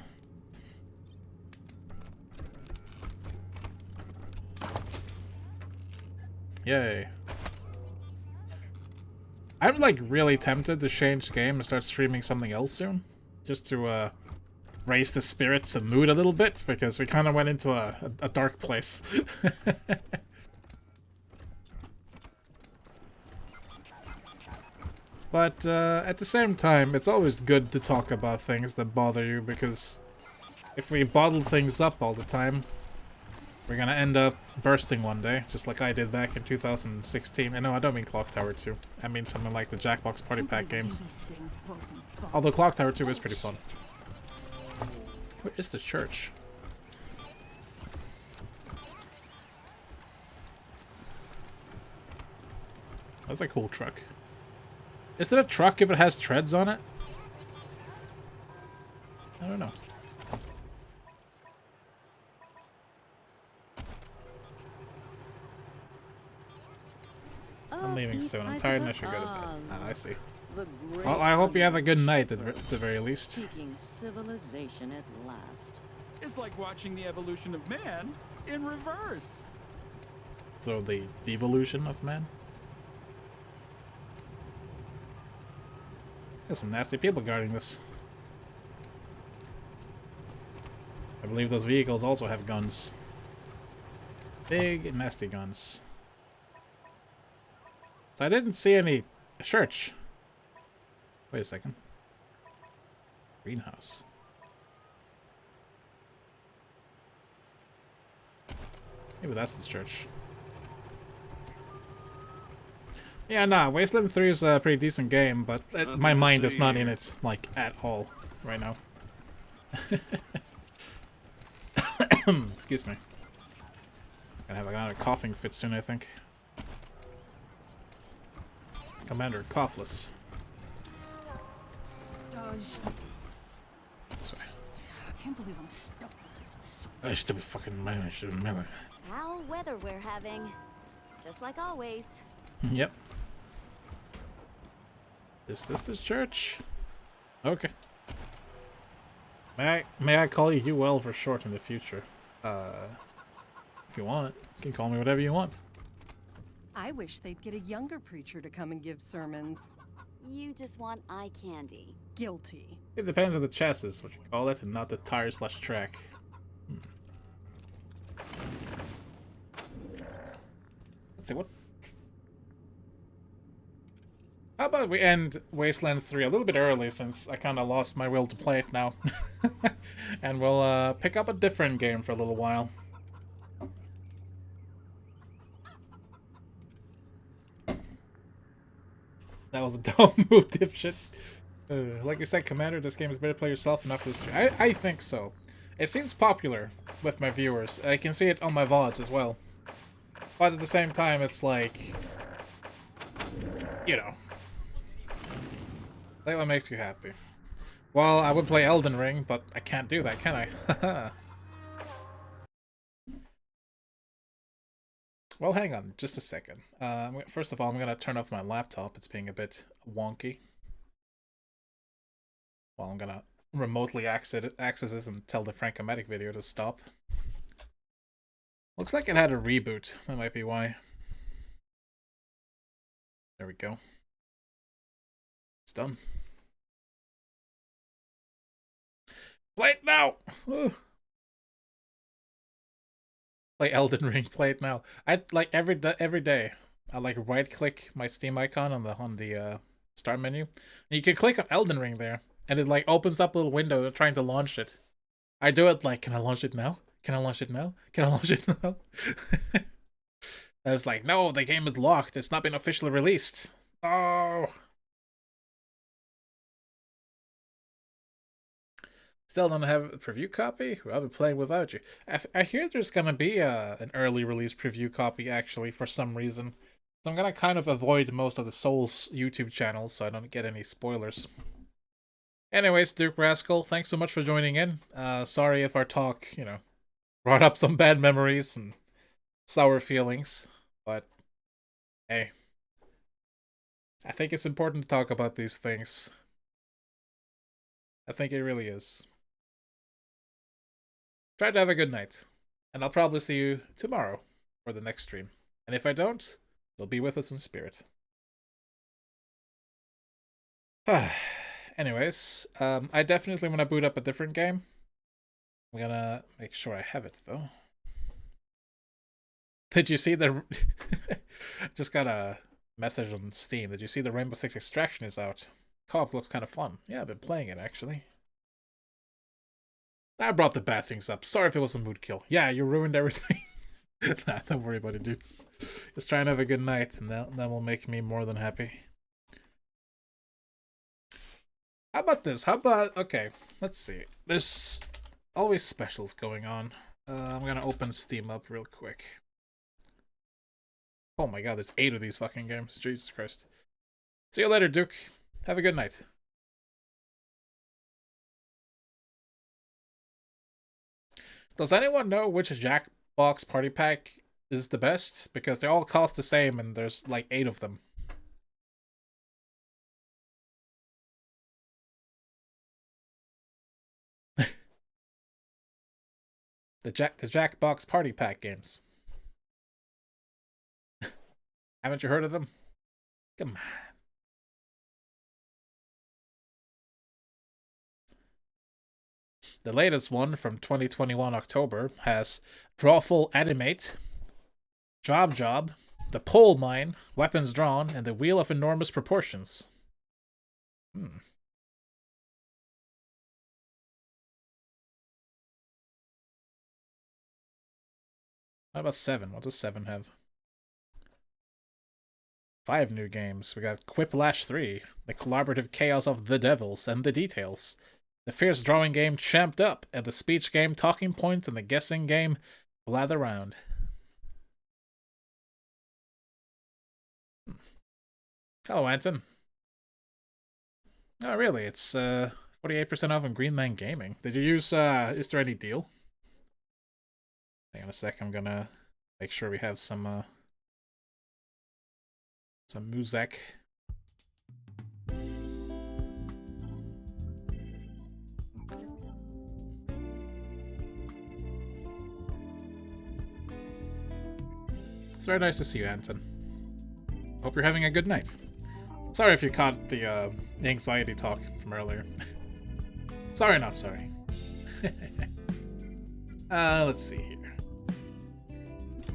Yay. I'm like really tempted to change game and start streaming something else soon. Just to raise the spirits and mood a little bit, because we kind of went into a dark place. But at the same time, it's always good to talk about things that bother you, because if we bottle things up all the time, We're gonna end up bursting one day, just like I did back in 2016. I know, I don't mean Clock Tower 2. I mean something like the Jackbox Party Pack games. Although Clock Tower 2 is pretty fun. Where is the church? That's a cool truck. Is it a truck if it has treads on it? I don't know. I'm leaving soon. I'm tired and I should go to bed. Ah, I see. Well, I hope you have a good night at the very least. Seeking civilization at last. It's like watching the evolution of man in reverse. So the devolution of man? There's some nasty people guarding this. I believe those vehicles also have guns. Big, nasty guns. So I didn't see any church. Wait a second. Greenhouse. Maybe that's the church. Yeah, nah, Wasteland 3 is a pretty decent game, but my mind is not in it, like, at all right now. Excuse me. Gonna have another coughing fit soon, I think. Commander Coughless. This way. I can't believe I'm stuck with this. I should be fucking man, I should remember. Foul weather we're having. Just like always. Yep. Is this the church? Okay. May I call you UL for short in the future? If you want, you can call me whatever you want. I wish they'd get a younger preacher to come and give sermons. You just want eye candy. Guilty. It depends on the chassis, what you call it, and not the tire/track. Let's see, what? How about we end Wasteland 3 a little bit early, since I kind of lost my will to play it now. And we'll pick up a different game for a little while. That was a dumb move, dipshit. Like you said, Commander, this game is better to play yourself and not for the stream. I think so. It seems popular with my viewers. I can see it on my VODs as well. But at the same time, it's like... You know. Like what makes you happy. Well, I would play Elden Ring, but I can't do that, can I? Well, hang on, just a second. First of all, I'm gonna turn off my laptop. It's being a bit wonky. Well, I'm gonna remotely access it and tell the Frankomatic video to stop. Looks like it had a reboot. That might be why. There we go. It's done. Play it now! Ooh. Play Elden Ring. Play it now. I like every day. I like right click my Steam icon on the start menu, and you can click on Elden Ring there, and it like opens up a little window trying to launch it. I do it like, can I launch it now? Can I launch it now? Can I launch it now? And it's like, no, the game is locked. It's not been officially released. Oh. Still don't have a preview copy? Well, I'll be playing without you. I hear there's gonna be an early release preview copy, actually, for some reason. So I'm gonna kind of avoid most of the Souls YouTube channels so I don't get any spoilers. Anyways, Duke Rascal, thanks so much for joining in. Sorry if our talk, you know, brought up some bad memories and sour feelings, but hey. I think it's important to talk about these things. I think it really is. Try to have a good night, and I'll probably see you tomorrow for the next stream. And if I don't, you'll be with us in spirit. Anyways, I definitely want to boot up a different game. I'm gonna make sure I have it, though. Did you see the... Just got a message on Steam. Did you see the Rainbow Six Extraction is out? Co-op looks kind of fun. Yeah, I've been playing it, actually. I brought the bad things up. Sorry if it was a mood kill. Yeah, you ruined everything. Nah, don't worry about it, dude. Just try and have a good night, and that will make me more than happy. How about this? How about... Okay, let's see. There's always specials going on. I'm gonna open Steam up real quick. Oh my god, there's 8 of these fucking games. Jesus Christ. See you later, Duke. Have a good night. Does anyone know which Jackbox Party Pack is the best? Because they all cost the same and there's like 8 of them. The Jackbox Party Pack games. Haven't you heard of them? Come on. The latest one from 2021 October has Drawful Animate, Job, The Pole Mine, Weapons Drawn, and The Wheel of Enormous Proportions. How about 7? What does 7 have? 5 new games. We got Quiplash 3, The Collaborative Chaos of the Devils, and The Details. The fierce drawing game Champed Up, and the speech game Talking Points, and the guessing game Blather Round. Hello, Anton. Oh, really? It's 48% off on Green Man Gaming. Did you use, is there any deal? Hang on a sec, I'm gonna make sure we have some music. It's very nice to see you, Anton. Hope you're having a good night. Sorry if you caught the anxiety talk from earlier. Sorry, not sorry. Let's see here.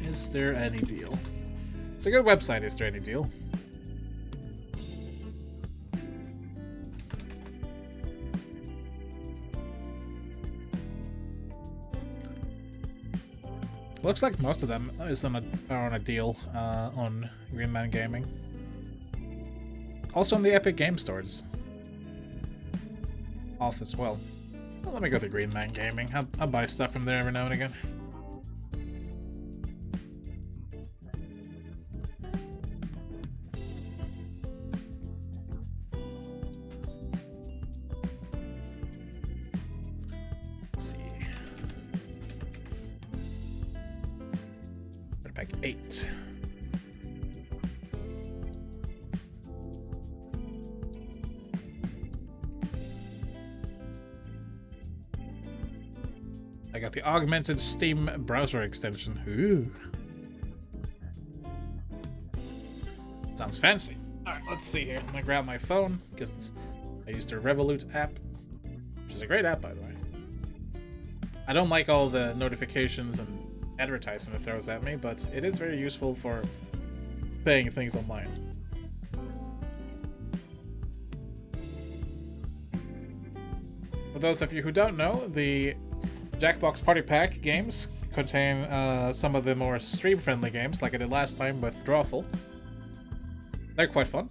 Is there any deal? It's a good website, Is There Any Deal? Looks like most of them are on a deal on Green Man Gaming. Also on the Epic Game Stores. Off as well. Well, let me go to Green Man Gaming. I'll buy stuff from there every now and again. Pack 8. I got the augmented Steam browser extension. Ooh. Sounds fancy. Alright, let's see here. I'm gonna grab my phone because I used the Revolut app, which is a great app, by the way. I don't like all the notifications and advertisement it throws at me, but it is very useful for paying things online. For those of you who don't know, the Jackbox Party Pack games contain some of the more stream-friendly games, like I did last time with Drawful. They're quite fun.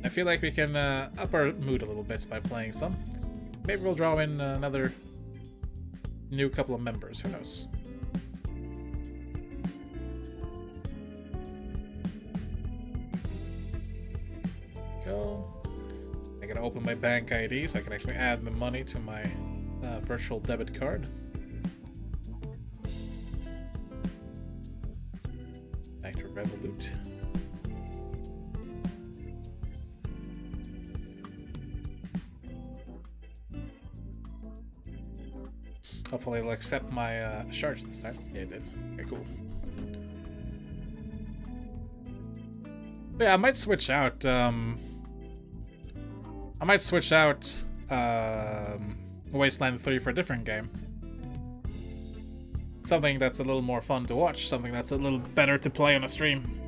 I feel like we can up our mood a little bit by playing some. Maybe we'll draw in another new couple of members, who knows. Go. I gotta open my bank ID so I can actually add the money to my virtual debit card. Back to Revolut. Hopefully it'll accept my charge this time. Yeah, it did. Okay, cool. But yeah, I might switch out, Wasteland 3 for a different game. Something that's a little more fun to watch, something that's a little better to play on a stream.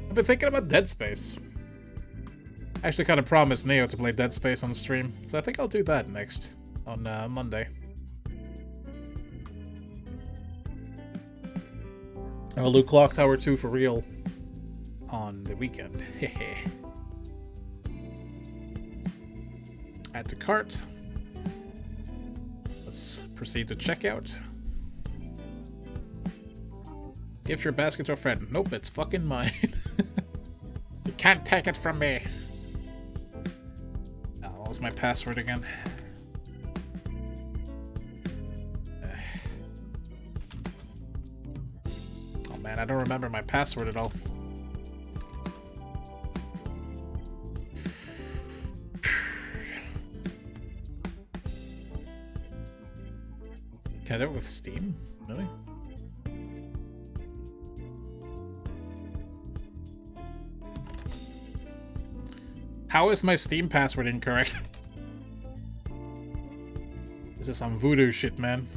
I've been thinking about Dead Space. I actually kind of promised Neo to play Dead Space on stream, so I think I'll do that next, on Monday. I will do Clock Tower 2 for real on the weekend. Add to cart. Let's proceed to checkout. Give your basket to a friend. Nope, it's fucking mine. You can't take it from me. Oh, what was my password again? Oh man, I don't remember my password at all. Can I do it with Steam? Really? How is my Steam password incorrect? This is some voodoo shit, man.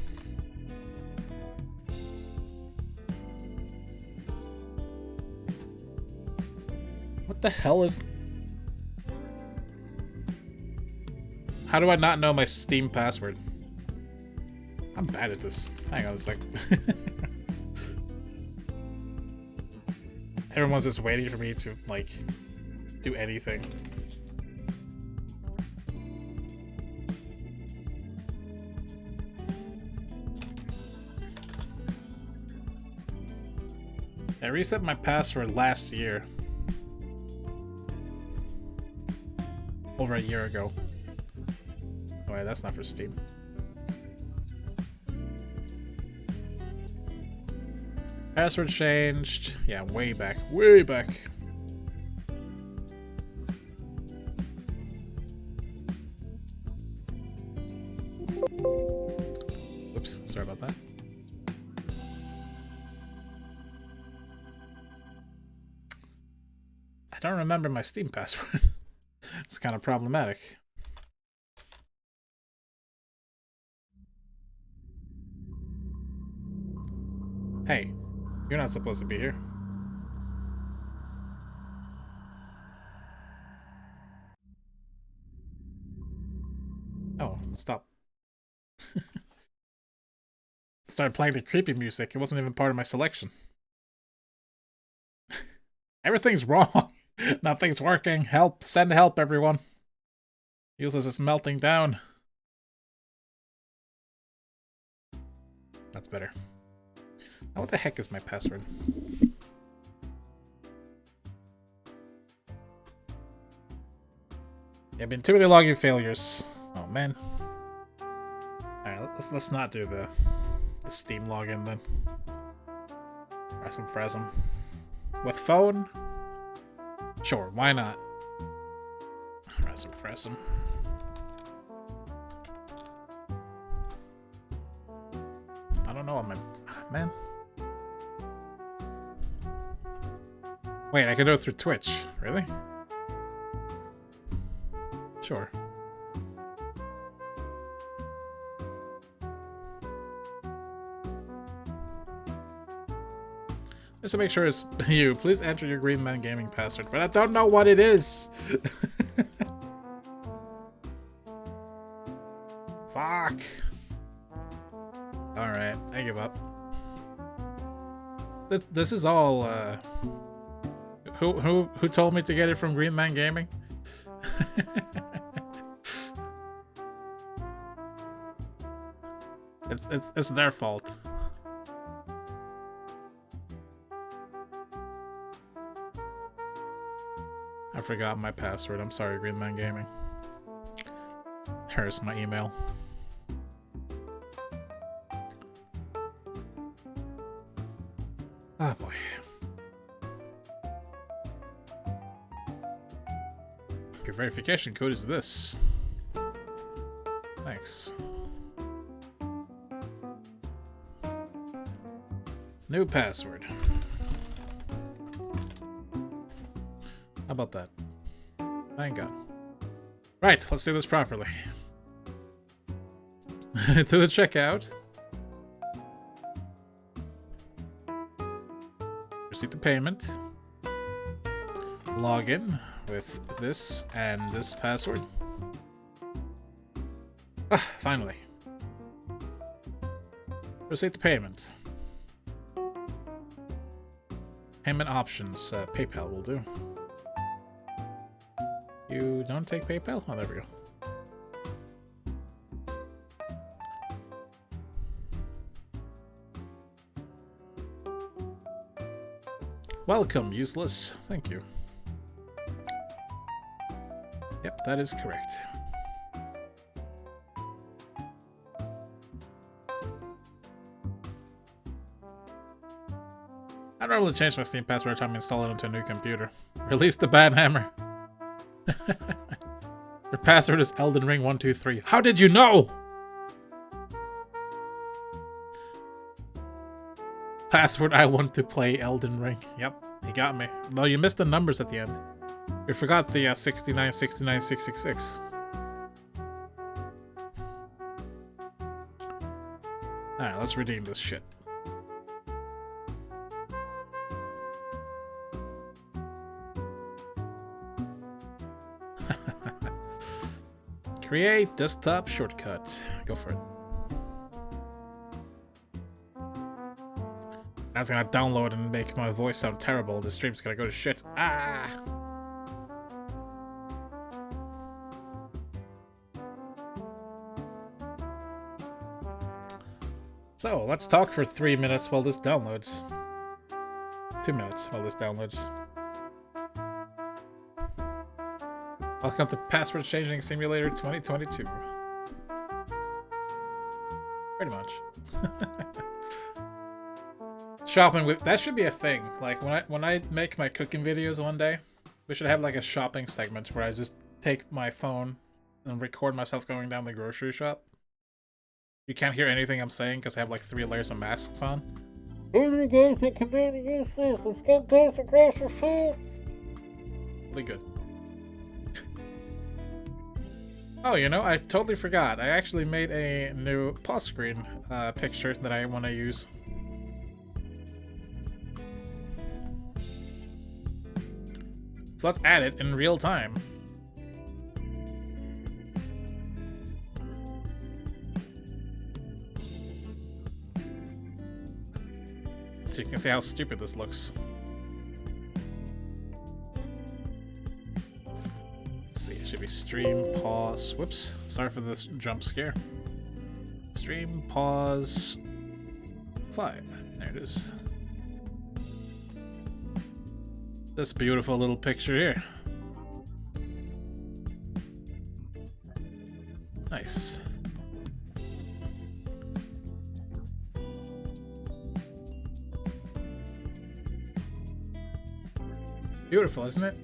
What the hell is... How do I not know my Steam password? I'm bad at this. Hang on a sec. Everyone's just waiting for me to, like, do anything. I reset my password last year. Over a year ago. Oh wait, that's not for Steam. Password changed. Yeah, way back. Way back. Oops, sorry about that. I don't remember my Steam password. It's kind of problematic. Hey, you're not supposed to be here. Oh, stop. Started playing the creepy music. It wasn't even part of my selection. Everything's wrong. Nothing's working. Help. Send help, everyone. Useless is melting down. That's better. Now, what the heck is my password? Yeah, been too many login failures. Oh man. Alright, let's not do the Steam login then. Frasm. With phone? Sure, why not? Frasm. I don't know, man. Wait, I can do it through Twitch. Really? Sure. Just to make sure it's you, please enter your Green Man Gaming password, but I don't know what it is. Fuck. Alright, I give up. This is all, Who told me to get it from Green Man Gaming? It's their fault. I forgot my password. I'm sorry, Green Man Gaming. Here's my email. Ah, boy. Your verification code is this. Thanks. New password. How about that? Thank God. Right, let's do this properly. To the checkout. Receipt the payment. Login with this and this password. Ah, finally. Proceed to payment. Payment options. PayPal will do. You don't take PayPal? Oh, there we go. Welcome, useless. Thank you. Yep, that is correct. I normally change my Steam password every time I install it onto a new computer. Release the bad hammer. Your password is Elden Ring 123. How did you know? Password I want to play Elden Ring. Yep, you got me. No, you missed the numbers at the end. You forgot the 69, 69, 666. Alright, let's redeem this shit. Create desktop shortcut. Go for it. I was gonna download and make my voice sound terrible. The stream's gonna go to shit. Ah! So, let's talk for 3 minutes while this downloads. 2 minutes while this downloads. Welcome to Password Changing Simulator 2022. Pretty much. Shopping with that should be a thing. Like when I make my cooking videos one day, we should have like a shopping segment where I just take my phone and record myself going down the grocery shop. You can't hear anything I'm saying because I have like 3 layers of masks on. Really good. Let's get this grocery shop. Really good. Oh, you know, I totally forgot. I actually made a new pause screen picture that I want to use. So let's add it in real time. So you can see how stupid this looks. Let's see, it should be stream, pause. Whoops, sorry for this jump scare. Stream, pause, 5. There it is. This beautiful little picture here. Nice. Beautiful, isn't it?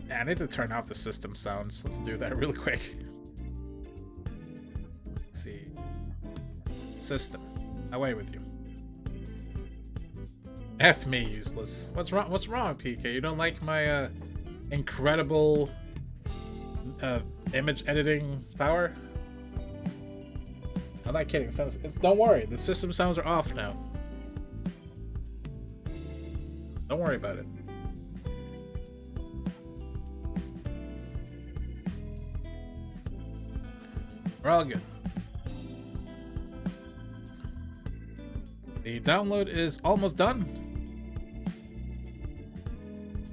I need to turn off the system sounds. Let's do that really quick. Let's see. System. Away with you. F me, useless. What's wrong? What's wrong, PK? You don't like my incredible image editing power? I'm not kidding. Don't worry. The system sounds are off now. Don't worry about it. We're all good. The download is almost done.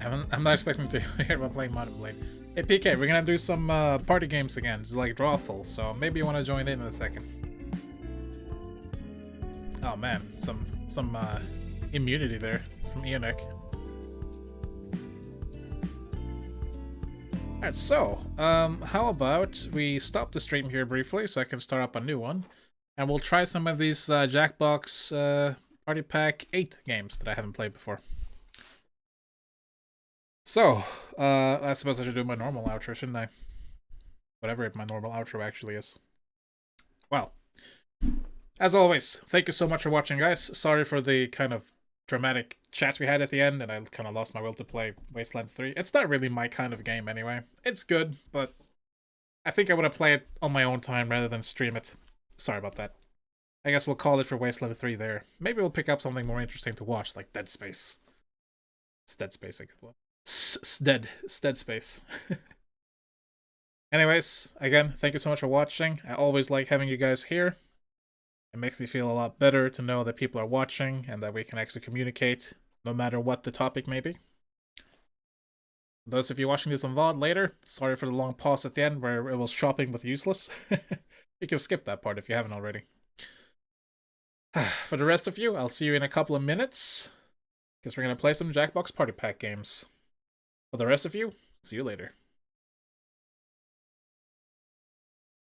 I'm not expecting to hear about playing Modern Blade. Hey PK, we're gonna do some party games again, just like Drawful, so maybe you want to join in a second. Oh man, some immunity there from Ionek. Alright, so, how about we stop the stream here briefly so I can start up a new one, and we'll try some of these Jackbox Party Pack 8 games that I haven't played before. So, I suppose I should do my normal outro, shouldn't I? Whatever my normal outro actually is. Well, as always, thank you so much for watching, guys. Sorry for the kind of dramatic chat we had at the end, and I kind of lost my will to play Wasteland 3. It's not really my kind of game anyway. It's good, but I think I would have played it on my own time rather than stream it. Sorry about that. I guess we'll call it for Wasteland 3 there. Maybe we'll pick up something more interesting to watch, like Dead Space. It's Dead Space, a good one. Stead space. Anyways, again, thank you so much for watching. I always like having you guys here. It makes me feel a lot better to know that people are watching and that we can actually communicate no matter what the topic may be. Those of you watching this on VOD later, sorry for the long pause at the end where it was shopping with useless. You can skip that part if you haven't already. For the rest of you, I'll see you in a couple of minutes, because we're going to play some Jackbox Party Pack games. For the rest of you, see you later.